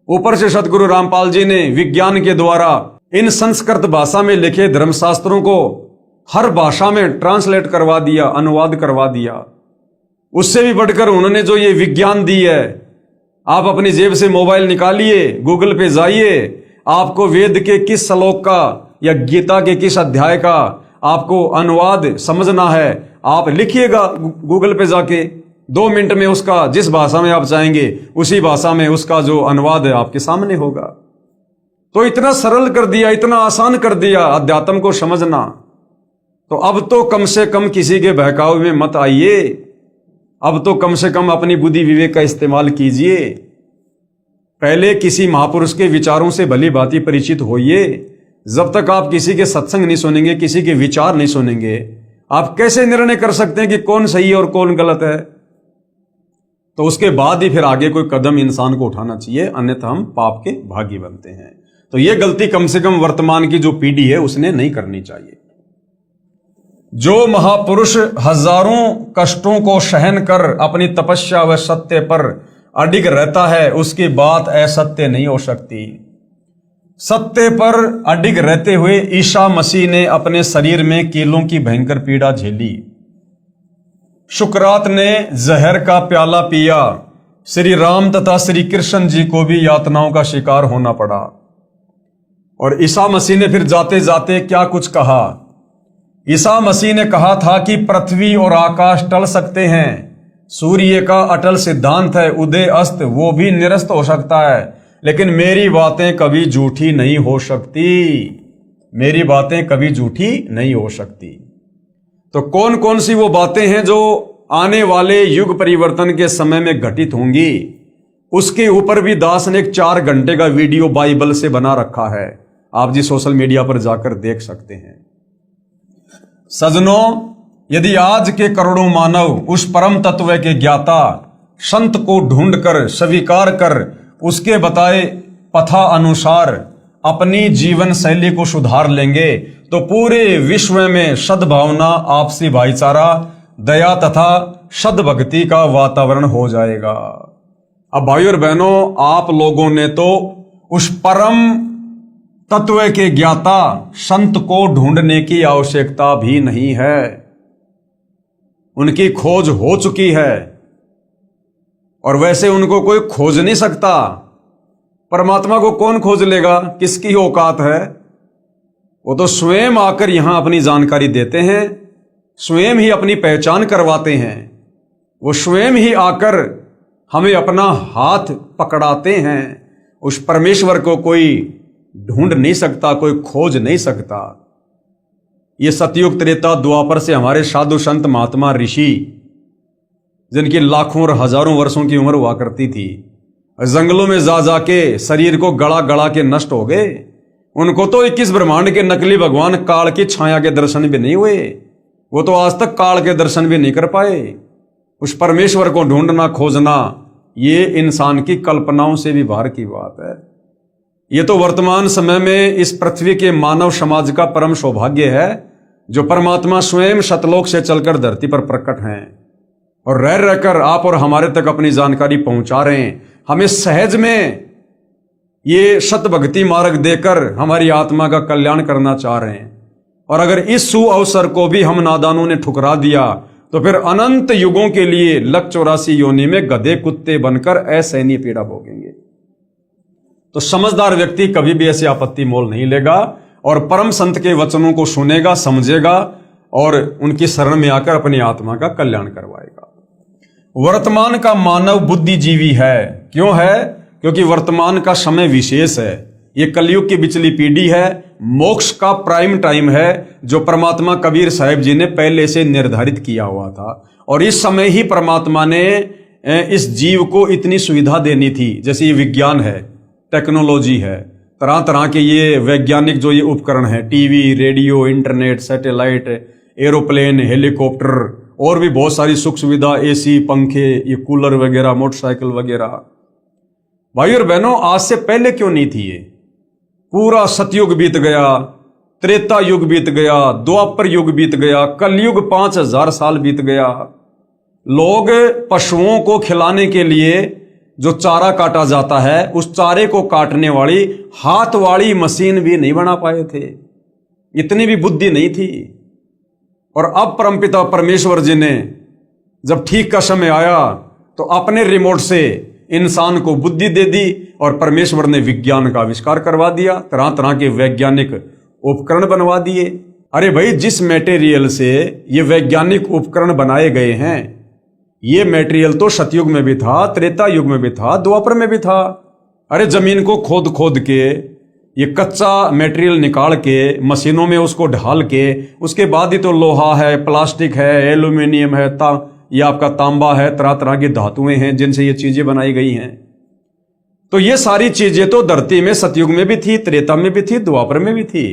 ऊपर से सतगुरु रामपाल जी ने विज्ञान के द्वारा इन संस्कृत भाषा में लिखे धर्मशास्त्रों को हर भाषा में ट्रांसलेट करवा दिया, अनुवाद करवा दिया। उससे भी बढ़कर उन्होंने जो ये विज्ञान दी है, आप अपनी जेब से मोबाइल निकालिए, गूगल पे जाइए, आपको वेद के किस श्लोक का या गीता के किस अध्याय का आपको अनुवाद समझना है, आप लिखिएगा गूगल पे जाके, 2 मिनट में उसका जिस भाषा में आप चाहेंगे उसी भाषा में उसका जो अनुवाद है आपके सामने होगा। तो इतना सरल कर दिया, इतना आसान कर दिया अध्यात्म को समझना। तो अब तो कम से कम किसी के बहकावे में मत आइए, अब तो कम से कम अपनी बुद्धि विवेक का इस्तेमाल कीजिए। पहले किसी महापुरुष के विचारों से भली भांति परिचित होइए। जब तक आप किसी के सत्संग नहीं सुनेंगे, किसी के विचार नहीं सुनेंगे, आप कैसे निर्णय कर सकते हैं कि कौन सही है और कौन गलत है? तो उसके बाद ही फिर आगे कोई कदम इंसान को उठाना चाहिए, अन्यथा हम पाप के भागी बनते हैं। तो यह गलती कम से कम वर्तमान की जो पीढ़ी है उसने नहीं करनी चाहिए। जो महापुरुष हजारों कष्टों को सहन कर अपनी तपस्या व सत्य पर अडिग रहता है, उसकी बात असत्य नहीं हो सकती। सत्य पर अडिग रहते हुए ईसा मसीह ने अपने शरीर में कीलों की भयंकर पीड़ा झेली। शुक्रात ने जहर का प्याला पिया। श्री राम तथा श्री कृष्ण जी को भी यातनाओं का शिकार होना पड़ा। और ईसा मसीह ने फिर जाते जाते क्या कुछ कहा। ईसा मसीह ने कहा था कि पृथ्वी और आकाश टल सकते हैं, सूर्य का अटल सिद्धांत है, उदय अस्त वो भी निरस्त हो सकता है, लेकिन मेरी बातें कभी झूठी नहीं हो सकती। मेरी बातें कभी झूठी नहीं हो सकती। तो कौन कौन सी वो बातें हैं जो आने वाले युग परिवर्तन के समय में घटित होंगी, उसके ऊपर भी दास ने एक 4 घंटे का वीडियो बाइबल से बना रखा है। आप जी सोशल मीडिया पर जाकर देख सकते हैं। सजनों, यदि आज के करोड़ों मानव उस परम तत्व के ज्ञाता संत को ढूंढकर स्वीकार कर उसके बताए पथा अनुसार अपनी जीवन शैली को सुधार लेंगे, तो पूरे विश्व में सद्भावना, आपसी भाईचारा, दया तथा सद्भक्ति का वातावरण हो जाएगा। अब भाइयों और बहनों, आप लोगों ने तो उस परम तत्व के ज्ञाता संत को ढूंढने की आवश्यकता भी नहीं है, उनकी खोज हो चुकी है। और वैसे उनको कोई खोज नहीं सकता। परमात्मा को कौन खोज लेगा? किसकी औकात है? वो तो स्वयं आकर यहां अपनी जानकारी देते हैं, स्वयं ही अपनी पहचान करवाते हैं। वो स्वयं ही आकर हमें अपना हाथ पकड़ाते हैं। उस परमेश्वर को कोई ढूंढ नहीं सकता, कोई खोज नहीं सकता। ये सतयुग त्रेता द्वापर से हमारे साधु संत महात्मा ऋषि, जिनकी लाखों और हजारों वर्षों की उम्र हुआ करती थी, जंगलों में जा जाके शरीर को गड़ा गड़ा के नष्ट हो गए। उनको तो 21 ब्रह्मांड के नकली भगवान काल की छाया के दर्शन भी नहीं हुए। वो तो आज तक काल के दर्शन भी नहीं कर पाए। उस परमेश्वर को ढूंढना खोजना ये इंसान की कल्पनाओं से भी बाहर की बात है। ये तो वर्तमान समय में इस पृथ्वी के मानव समाज का परम सौभाग्य है जो परमात्मा स्वयं सतलोक से चलकर धरती पर प्रकट हैं और रह रहकर आप और हमारे तक अपनी जानकारी पहुंचा रहे हैं। हमें सहज में ये सत भक्ति मार्ग देकर हमारी आत्मा का कल्याण करना चाह रहे हैं। और अगर इस सु अवसर को भी हम नादानों ने ठुकरा दिया तो फिर अनंत युगों के लिए लक 84 योनि में गधे कुत्ते बनकर असहनीय पीड़ा भोगेंगे। तो समझदार व्यक्ति कभी भी ऐसी आपत्ति मोल नहीं लेगा और परम संत के वचनों को सुनेगा, समझेगा और उनकी शरण में आकर अपनी आत्मा का कल्याण करवाएगा। वर्तमान का मानव बुद्धिजीवी है। क्यों है? क्योंकि वर्तमान का समय विशेष है। ये कलयुग की बिचली पीढ़ी है, मोक्ष का प्राइम टाइम है जो परमात्मा कबीर साहिब जी ने पहले से निर्धारित किया हुआ था। और इस समय ही परमात्मा ने इस जीव को इतनी सुविधा देनी थी। जैसे ये विज्ञान है, टेक्नोलॉजी है, तरह तरह के ये वैज्ञानिक जो ये उपकरण है, TV, radio, internet, satellite, aeroplane, helicopter और भी बहुत सारी सुख सुविधा, एसी, पंखे, ये कूलर वगैरह, मोटरसाइकिल वगैरह। भाई और बहनों, आज से पहले क्यों नहीं थी ये? पूरा सतयुग बीत गया, त्रेता युग बीत गया, द्वापर युग बीत गया, कलयुग 5000 साल बीत गया। लोग पशुओं को खिलाने के लिए जो चारा काटा जाता है, उस चारे को काटने वाली हाथ वाली मशीन भी नहीं बना पाए थे। इतनी भी बुद्धि नहीं थी। और अब परमपिता परमेश्वर जी ने जब ठीक का समय आया तो अपने रिमोट से इंसान को बुद्धि दे दी और परमेश्वर ने विज्ञान का आविष्कार करवा दिया, तरह तरह के वैज्ञानिक उपकरण बनवा दिए। अरे भाई, जिस मटेरियल से ये वैज्ञानिक उपकरण बनाए गए हैं, ये मटेरियल तो सतयुग में भी था, त्रेता युग में भी था, द्वापर में भी था। अरे जमीन को खोद खोद के ये कच्चा मटेरियल निकाल के मशीनों में उसको ढाल के उसके बाद ही तो लोहा है, प्लास्टिक है, एल्यूमिनियम है, ये आपका तांबा है, तरह तरह की धातुएं हैं जिनसे ये चीजें बनाई गई हैं। तो ये सारी चीजें तो धरती में सतयुग में भी थी, त्रेता में भी थी, द्वापर में भी थी।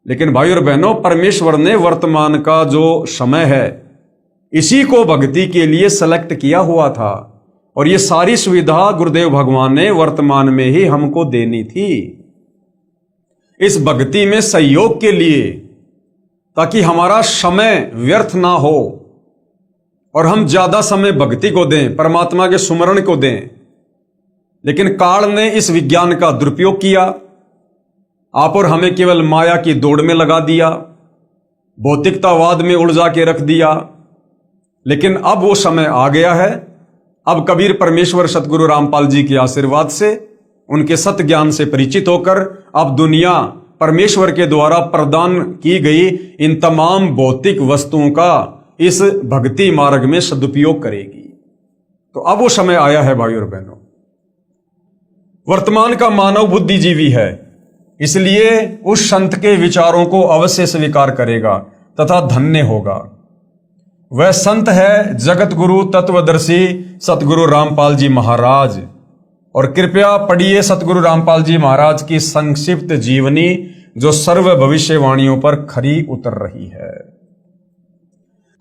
लेकिन भाई और बहनों, परमेश्वर ने वर्तमान का जो समय है इसी को भक्ति के लिए सेलेक्ट किया हुआ था और ये सारी सुविधा गुरुदेव भगवान ने वर्तमान में ही हमको देनी थी इस भक्ति में सहयोग के लिए, ताकि हमारा समय व्यर्थ ना हो और हम ज्यादा समय भक्ति को दें, परमात्मा के सुमरण को दें। लेकिन काल ने इस विज्ञान का दुरुपयोग किया, आप और हमें केवल माया की दौड़ में लगा दिया, भौतिकतावाद में उलझा के रख दिया। लेकिन अब वो समय आ गया है। अब कबीर परमेश्वर सतगुरु रामपाल जी के आशीर्वाद से, उनके सत ज्ञान से परिचित होकर अब दुनिया परमेश्वर के द्वारा प्रदान की गई इन तमाम भौतिक वस्तुओं का इस भक्ति मार्ग में सदुपयोग करेगी। तो अब वो समय आया है भाई और बहनों। वर्तमान का मानव बुद्धिजीवी है, इसलिए उस संत के विचारों को अवश्य स्वीकार करेगा तथा धन्य होगा। वह संत है जगत गुरु तत्वदर्शी सतगुरु रामपाल जी महाराज। और कृपया पढ़िए सतगुरु रामपाल जी महाराज की संक्षिप्त जीवनी जो सर्व भविष्यवाणियों पर खरी उतर रही है।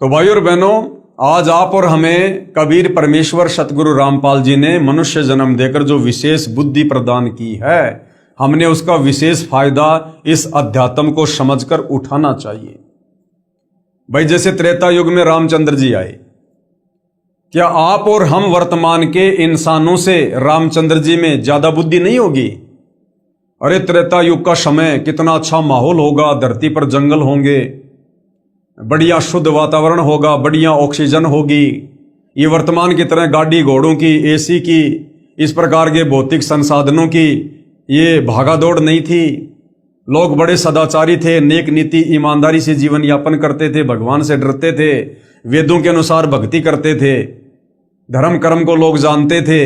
तो भाई और बहनों, आज आप और हमें कबीर परमेश्वर सतगुरु रामपाल जी ने मनुष्य जन्म देकर जो विशेष बुद्धि प्रदान की है, हमने उसका विशेष फायदा इस अध्यात्म को समझकर उठाना चाहिए। भाई, जैसे त्रेता युग में रामचंद्र जी आए, क्या आप और हम वर्तमान के इंसानों से रामचंद्र जी में ज्यादा बुद्धि नहीं होगी? अरे त्रेता युग का समय कितना अच्छा माहौल होगा, धरती पर जंगल होंगे, बढ़िया शुद्ध वातावरण होगा, बढ़िया ऑक्सीजन होगी। ये वर्तमान की तरह गाड़ी घोड़ों की, एसी की, इस प्रकार के भौतिक संसाधनों की ये भागा दौड़ नहीं थी। लोग बड़े सदाचारी थे, नेक नीति ईमानदारी से जीवन यापन करते थे, भगवान से डरते थे, वेदों के अनुसार भक्ति करते थे, धर्म कर्म को लोग जानते थे।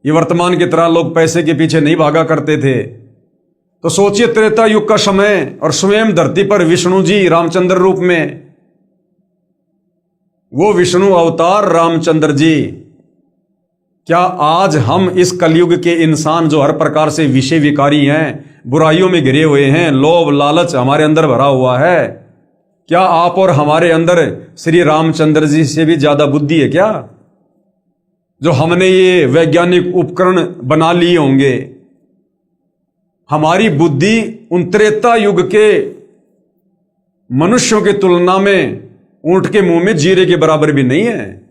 ये वर्तमान की तरह लोग पैसे के पीछे नहीं भागा करते थे। तो सोचिए त्रेता युग का समय और स्वयं धरती पर विष्णु जी रामचंद्र रूप में, वो विष्णु अवतार रामचंद्र जी। क्या आज हम इस कलयुग के इंसान जो हर प्रकार से विषय विकारी हैं, बुराइयों में घिरे हुए हैं, लोभ लालच हमारे अंदर भरा हुआ है, क्या आप और हमारे अंदर श्री रामचंद्र जी से भी ज्यादा बुद्धि है क्या? जो हमने ये वैज्ञानिक उपकरण बना लिए होंगे, हमारी बुद्धि उन त्रेता युग के मनुष्यों की तुलना में ऊंट के मुंह में जीरे के बराबर भी नहीं है।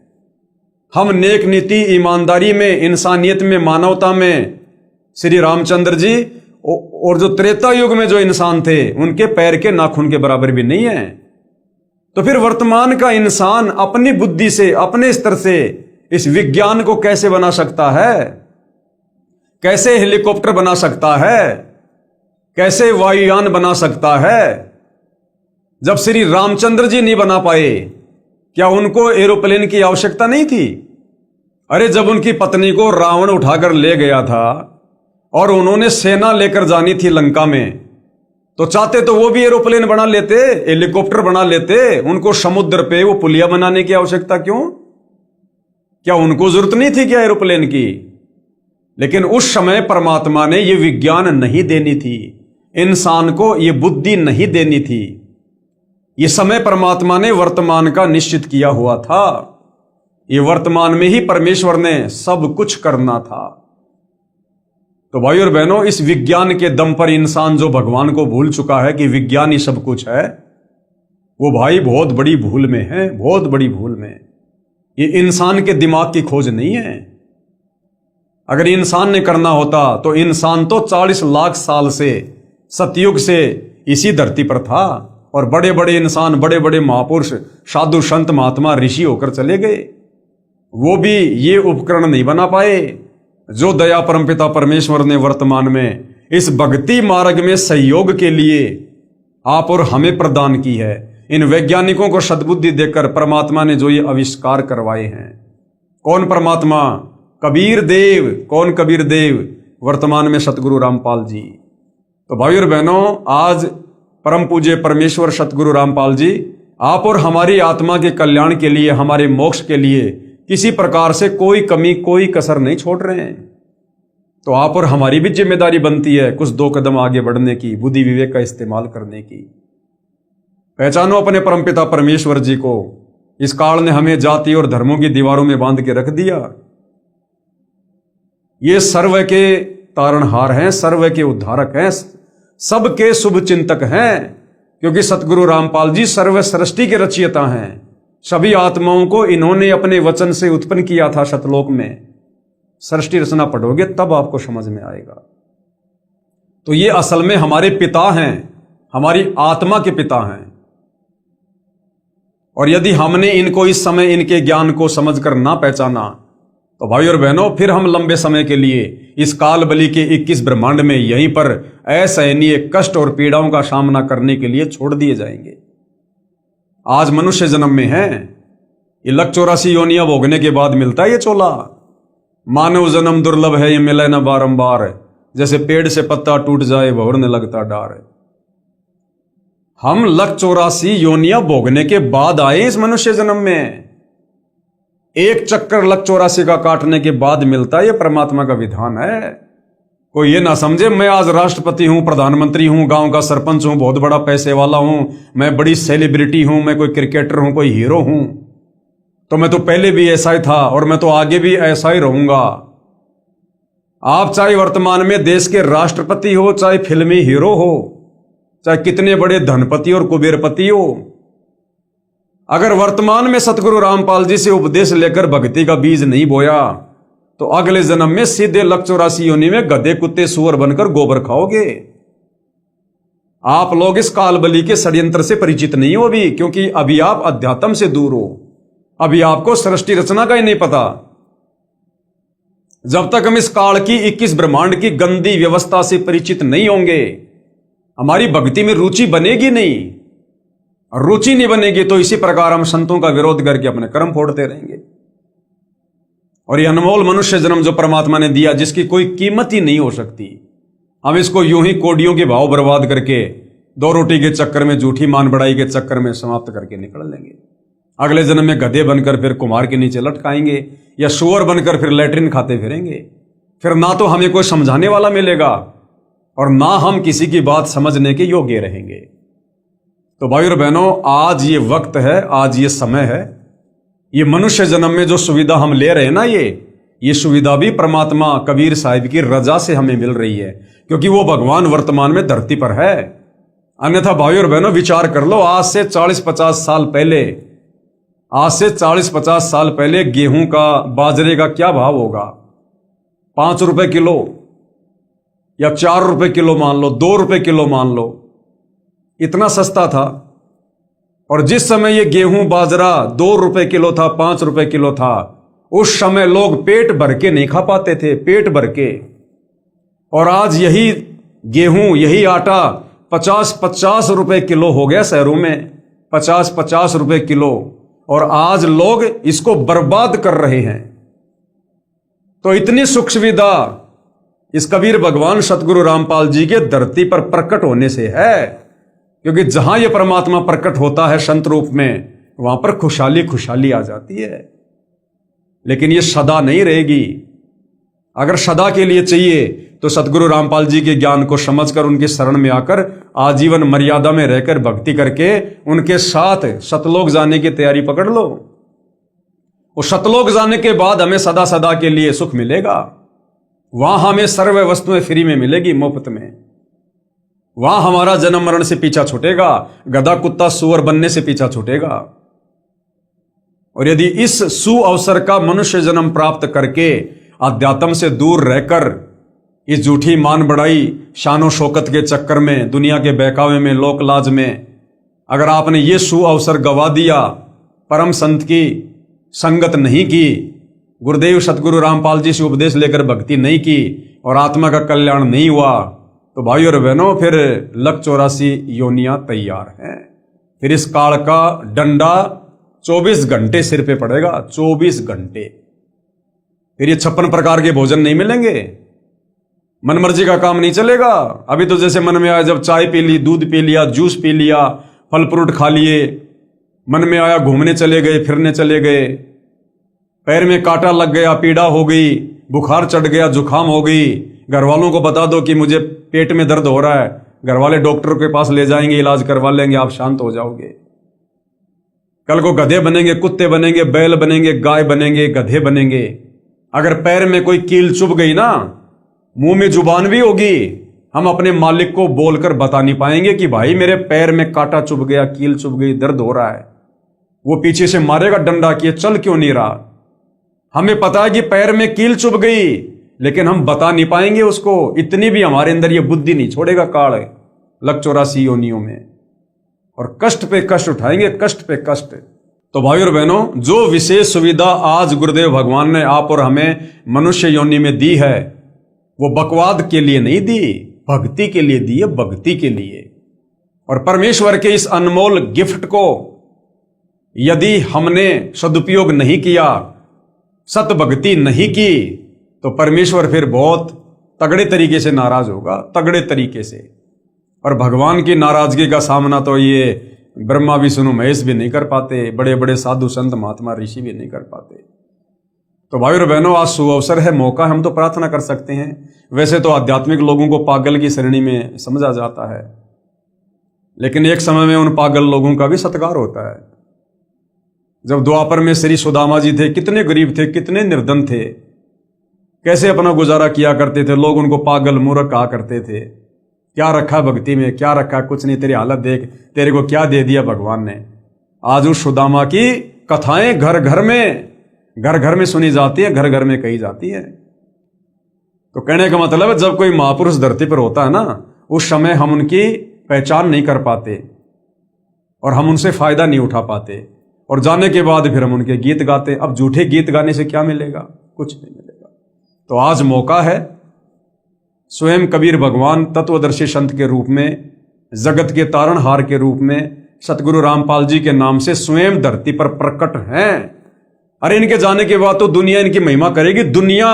हम नेक नीति ईमानदारी में, इंसानियत में, मानवता में श्री रामचंद्र जी और जो त्रेता युग में जो इंसान थे उनके पैर के नाखून के बराबर भी नहीं है। तो फिर वर्तमान का इंसान अपनी बुद्धि से, अपने स्तर से इस विज्ञान को कैसे बना सकता है? कैसे हेलीकॉप्टर बना सकता है? कैसे वायुयान बना सकता है? जब श्री रामचंद्र जी नहीं बना पाए, क्या उनको एरोप्लेन की आवश्यकता नहीं थी? अरे जब उनकी पत्नी को रावण उठाकर ले गया था और उन्होंने सेना लेकर जानी थी लंका में, तो चाहते तो वो भी एरोप्लेन बना लेते, हेलीकॉप्टर बना लेते। उनको समुद्र पे वो पुलिया बनाने की आवश्यकता क्यों? क्या उनको जरूरत नहीं थी क्या एरोप्लेन की? लेकिन उस समय परमात्मा ने ये विज्ञान नहीं देनी थी, इंसान को ये बुद्धि नहीं देनी थी। ये समय परमात्मा ने वर्तमान का निश्चित किया हुआ था। ये वर्तमान में ही परमेश्वर ने सब कुछ करना था। तो भाई और बहनों, इस विज्ञान के दम पर इंसान जो भगवान को भूल चुका है कि विज्ञान ही सब कुछ है, वो भाई बहुत बड़ी भूल में है, बहुत बड़ी भूल में। ये इंसान के दिमाग की खोज नहीं है। अगर इंसान ने करना होता तो इंसान तो 40 लाख साल से, सतयुग से इसी धरती पर था, और बड़े बड़े इंसान, बड़े बड़े महापुरुष, साधु संत महात्मा ऋषि होकर चले गए। वो भी ये उपकरण नहीं बना पाए जो दया परमपिता परमेश्वर ने वर्तमान में इस भक्ति मार्ग में सहयोग के लिए आप और हमें प्रदान की है। इन वैज्ञानिकों को सद्बुद्धि देकर परमात्मा ने जो ये आविष्कार करवाए हैं। कौन परमात्मा? कबीर देव। कौन कबीर देव? वर्तमान में सतगुरु रामपाल जी। तो भाई और बहनों, आज परम पूज्य परमेश्वर सतगुरु रामपाल जी आप और हमारी आत्मा के कल्याण के लिए, हमारे मोक्ष के लिए किसी प्रकार से कोई कमी, कोई कसर नहीं छोड़ रहे हैं। तो आप और हमारी भी जिम्मेदारी बनती है कुछ 2 कदम आगे बढ़ने की, बुद्धि विवेक का इस्तेमाल करने की। पहचानो अपने परमपिता परमेश्वर जी को। इस काल ने हमें जाति और धर्मों की दीवारों में बांध के रख दिया। ये सर्व के तारणहार हैं, सर्व के उद्धारक हैं, सबके शुभ चिंतक हैं, क्योंकि सतगुरु रामपाल जी सर्व सृष्टि के रचयिता हैं। सभी आत्माओं को इन्होंने अपने वचन से उत्पन्न किया था सतलोक में। सृष्टि रचना पढ़ोगे तब आपको समझ में आएगा। तो ये असल में हमारे पिता हैं, हमारी आत्मा के पिता हैं। और यदि हमने इनको इस समय इनके ज्ञान को समझकर ना पहचाना, तो भाई और बहनों, फिर हम लंबे समय के लिए इस काल बलि के 21 ब्रह्मांड में यहीं पर असहनीय कष्ट और पीड़ाओं का सामना करने के लिए छोड़ दिए जाएंगे। आज मनुष्य जन्म में है, ये लक 84 योनियां भोगने के बाद मिलता है ये चोला। मानव जन्म दुर्लभ है, ये मिले न बारंबार, जैसे पेड़ से पत्ता टूट जाए भंवरने लगता डार। हम लक 84 योनियां भोगने के बाद आए इस मनुष्य जन्म में। एक चक्कर लक 84 का काटने के बाद मिलता है, ये परमात्मा का विधान है। कोई ये ना समझे मैं आज राष्ट्रपति हूं, प्रधानमंत्री हूं, गांव का सरपंच हूं, बहुत बड़ा पैसे वाला हूं, मैं बड़ी सेलिब्रिटी हूं, मैं कोई क्रिकेटर हूं, कोई हीरो हूं, तो मैं तो पहले भी ऐसा ही था और मैं तो आगे भी ऐसा ही रहूंगा। आप चाहे वर्तमान में देश के राष्ट्रपति हो, चाहे फिल्मी हीरो हो, चाहे कितने बड़े धनपति और कुबेरपति हो, अगर वर्तमान में सतगुरु रामपाल जी से उपदेश लेकर भक्ति का बीज नहीं बोया, तो अगले जन्म में सीधे लक 84 योनि में गधे, कुत्ते, सुअर बनकर गोबर खाओगे। आप लोग इस काल बलि के षड्यंत्र से परिचित नहीं हो अभी, क्योंकि अभी आप अध्यात्म से दूर हो। अभी आपको सृष्टि रचना का ही नहीं पता। जब तक हम इस काल की 21 ब्रह्मांड की गंदी व्यवस्था से परिचित नहीं होंगे, हमारी भक्ति में रुचि बनेगी नहीं, और रुचि नहीं बनेगी तो इसी प्रकार हम संतों का विरोध करके अपने कर्म फोड़ते रहेंगे। और ये अनमोल मनुष्य जन्म जो परमात्मा ने दिया, जिसकी कोई कीमत ही नहीं हो सकती, हम इसको यूं ही कोडियों के भाव बर्बाद करके, दो रोटी के चक्कर में, झूठी मान बढ़ाई के चक्कर में समाप्त करके निकल लेंगे। अगले जन्म में गधे बनकर फिर कुम्हार के नीचे लटकाएंगे, या सुअर बनकर फिर लैट्रिन खाते फिरेंगे। फिर ना तो हमें कोई समझाने वाला मिलेगा और ना हम किसी की बात समझने के योग्य रहेंगे। तो भाई और बहनों, आज ये वक्त है, आज ये समय है, ये मनुष्य जन्म में जो सुविधा हम ले रहे हैं ना, ये सुविधा भी परमात्मा कबीर साहिब की रजा से हमें मिल रही है, क्योंकि वो भगवान वर्तमान में धरती पर है। अन्यथा भाई और बहनों, विचार कर लो, आज से 40-50 साल पहले, आज से 40-50 साल पहले गेहूं का, बाजरे का क्या भाव होगा? 5 रुपए किलो या 4 रुपए किलो मान लो, 2 रुपए किलो मान लो, इतना सस्ता था। और जिस समय ये गेहूं बाजरा 2 रुपए किलो था, 5 रुपए किलो था, उस समय लोग पेट भर के नहीं खा पाते थे, पेट भर के। और आज यही गेहूं, यही आटा 50-50 रुपए किलो हो गया शहरों में, 50-50 रुपए किलो, और आज लोग इसको बर्बाद कर रहे हैं। तो इतनी सुख सुविधा इस कबीर भगवान सतगुरु रामपाल जी के धरती पर प्रकट होने से है, क्योंकि जहां यह परमात्मा प्रकट होता है संत रूप में, वहां पर खुशहाली खुशहाली आ जाती है। लेकिन ये सदा नहीं रहेगी। अगर सदा के लिए चाहिए तो सतगुरु रामपाल जी के ज्ञान को समझकर, उनकी शरण में आकर, आजीवन मर्यादा में रहकर भक्ति करके उनके साथ सतलोक जाने की तैयारी पकड़ लो। और सतलोक जाने के बाद हमें सदा सदा के लिए सुख मिलेगा। वहां हमें सर्व वस्तुएं फ्री में मिलेगी, मुफ्त में। वहां हमारा जन्म मरण से पीछा छूटेगा, गधा कुत्ता सूअर बनने से पीछा छूटेगा। और यदि इस सुअवसर का मनुष्य जन्म प्राप्त करके अध्यात्म से दूर रहकर, इस झूठी मान बढ़ाई, शानो शौकत के चक्कर में, दुनिया के बहकावे में, लोक लाज में, अगर आपने ये सुअवसर गवा दिया, परम संत की संगत नहीं की, गुरुदेव सतगुरु रामपाल जी से उपदेश लेकर भक्ति नहीं की, और आत्मा का कल्याण नहीं हुआ, तो भाई और बहनों, फिर 184 योनियां तैयार हैं। फिर इस काल का डंडा 24 घंटे सिर पे पड़ेगा, 24 घंटे। फिर ये 56 प्रकार के भोजन नहीं मिलेंगे, मनमर्जी का काम नहीं चलेगा। अभी तो जैसे मन में आया, जब चाय पी ली, दूध पी लिया, जूस पी लिया, फल फ्रूट खा लिए, मन में आया घूमने चले गए, फिरने चले गए, पैर में कांटा लग गया, पीड़ा हो गई, बुखार चढ़ गया, जुकाम हो गई, घर वालों को बता दो कि मुझे पेट में दर्द हो रहा है, घर वाले डॉक्टर के पास ले जाएंगे, इलाज करवा लेंगे, आप शांत हो जाओगे। कल को गधे बनेंगे, कुत्ते बनेंगे, बैल बनेंगे, गाय बनेंगे, गधे बनेंगे। अगर पैर में कोई कील चुभ गई ना, मुंह में जुबान भी होगी, हम अपने मालिक को बोलकर बता नहीं पाएंगे कि भाई मेरे पैर में कांटा चुभ गया, कील चुभ गई, दर्द हो रहा है। वो पीछे से मारेगा डंडा कि चल क्यों नहीं रहा। हमें पता है कि पैर में कील चुभ गई, लेकिन हम बता नहीं पाएंगे उसको। इतनी भी हमारे अंदर ये बुद्धि नहीं छोड़ेगा काल 184 योनियों में, और कष्ट पे कष्ट उठाएंगे, कष्ट पे कष्ट। तो भाई और बहनों, जो विशेष सुविधा आज गुरुदेव भगवान ने आप और हमें मनुष्य योनि में दी है, वो बकवाद के लिए नहीं दी, भक्ति के लिए दी है, भक्ति के लिए। और परमेश्वर के इस अनमोल गिफ्ट को यदि हमने सदुपयोग नहीं किया, सत भक्ति नहीं की, तो परमेश्वर फिर बहुत तगड़े तरीके से नाराज होगा, तगड़े तरीके से। और भगवान की नाराजगी का सामना तो ये ब्रह्मा विष्णु महेश भी नहीं कर पाते, बड़े बड़े साधु संत महात्मा ऋषि भी नहीं कर पाते। तो भाई और बहनों, आज सुअवसर है, मौका, हम तो प्रार्थना कर सकते हैं। वैसे तो आध्यात्मिक लोगों को पागल की श्रेणी में समझा जाता है, लेकिन एक समय में उन पागल लोगों का भी सत्कार होता है। जब द्वापर में श्री सुदामा जी थे, कितने गरीब थे, कितने निर्धन थे, कैसे अपना गुजारा किया करते थे, लोग उनको पागल मूर्ख कहा करते थे। क्या रखा भक्ति में, क्या रखा, कुछ नहीं, तेरी हालत देख, तेरे को क्या दे दिया भगवान ने। आज उस सुदामा की कथाएं घर घर में सुनी जाती है, घर घर में कही जाती है। तो कहने का मतलब है, जब कोई महापुरुष धरती पर होता है ना, उस समय हम उनकी पहचान नहीं कर पाते और हम उनसे फायदा नहीं उठा पाते, और जाने के बाद फिर हम उनके गीत गाते। अब झूठे गीत गाने से क्या मिलेगा? कुछ नहीं मिलेगा। तो आज मौका है, स्वयं कबीर भगवान तत्वदर्शी संत के रूप में जगत के तारणहार के रूप में सतगुरु रामपाल जी के नाम से स्वयं धरती पर प्रकट हैं। अरे इनके जाने के बाद तो दुनिया इनकी महिमा करेगी, दुनिया।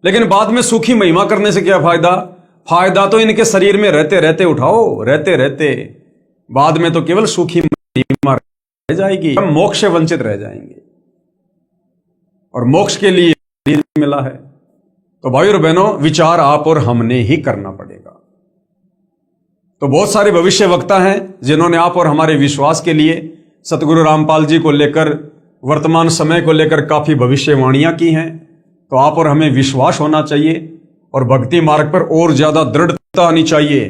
लेकिन बाद में सूखी महिमा करने से क्या फायदा? फायदा तो इनके शरीर में रहते रहते उठाओ, रहते रहते। बाद में तो केवल सूखी महिमा रह जाएगी, हम मोक्ष से वंचित रह जाएंगे। और मोक्ष के लिए शरीर मिला है। तो भाई और बहनों, विचार आप और हमने ही करना पड़ेगा। तो बहुत सारे भविष्य वक्ता हैं जिन्होंने आप और हमारे विश्वास के लिए सतगुरु रामपाल जी को लेकर, वर्तमान समय को लेकर काफी भविष्यवाणियां की हैं। तो आप और हमें विश्वास होना चाहिए और भक्ति मार्ग पर और ज्यादा दृढ़ता आनी चाहिए।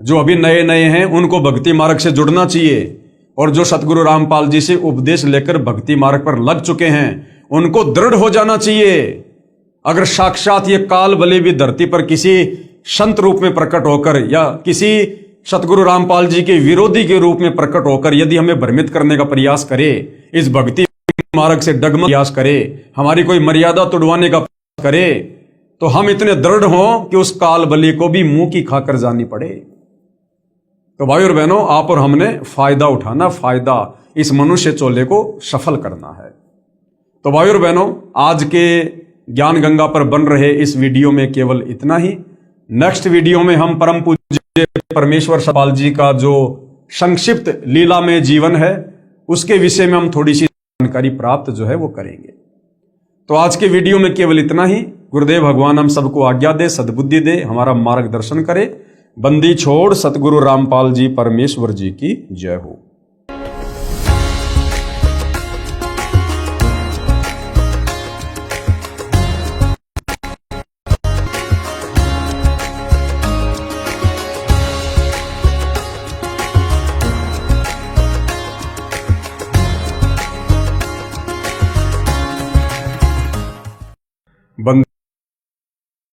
जो अभी नए नए हैं उनको भक्ति मार्ग से जुड़ना चाहिए, और जो सतगुरु रामपाल जी से उपदेश लेकर भक्ति मार्ग पर लग चुके हैं उनको दृढ़ हो जाना चाहिए। अगर साक्षात ये काल बलि भी धरती पर किसी संत रूप में प्रकट होकर या किसी सतगुरु रामपाल जी के विरोधी के रूप में प्रकट होकर यदि हमें भ्रमित करने का प्रयास करे, इस भक्ति मार्ग से डगमग प्रयास करे, हमारी कोई मर्यादा तोड़वाने का प्रयास करे, तो हम इतने दृढ़ हों कि उस काल बलि को भी मुंह की खाकर जानी पड़े। तो भाई और बहनों, आप और हमने फायदा उठाना, फायदा इस मनुष्य चोले को सफल करना है। तो भाई और बहनों, आज के ज्ञान गंगा पर बन रहे इस वीडियो में केवल इतना ही। नेक्स्ट वीडियो में हम परम पूज्य परमेश्वर सतपाल जी का जो संक्षिप्त लीला में जीवन है उसके विषय में हम थोड़ी सी जानकारी प्राप्त जो है वो करेंगे। तो आज के वीडियो में केवल इतना ही। गुरुदेव भगवान हम सबको आज्ञा दे, सद्बुद्धि दे, हमारा मार्गदर्शन करे। बंदी छोड़ सतगुरु रामपाल जी परमेश्वर जी की जय हो।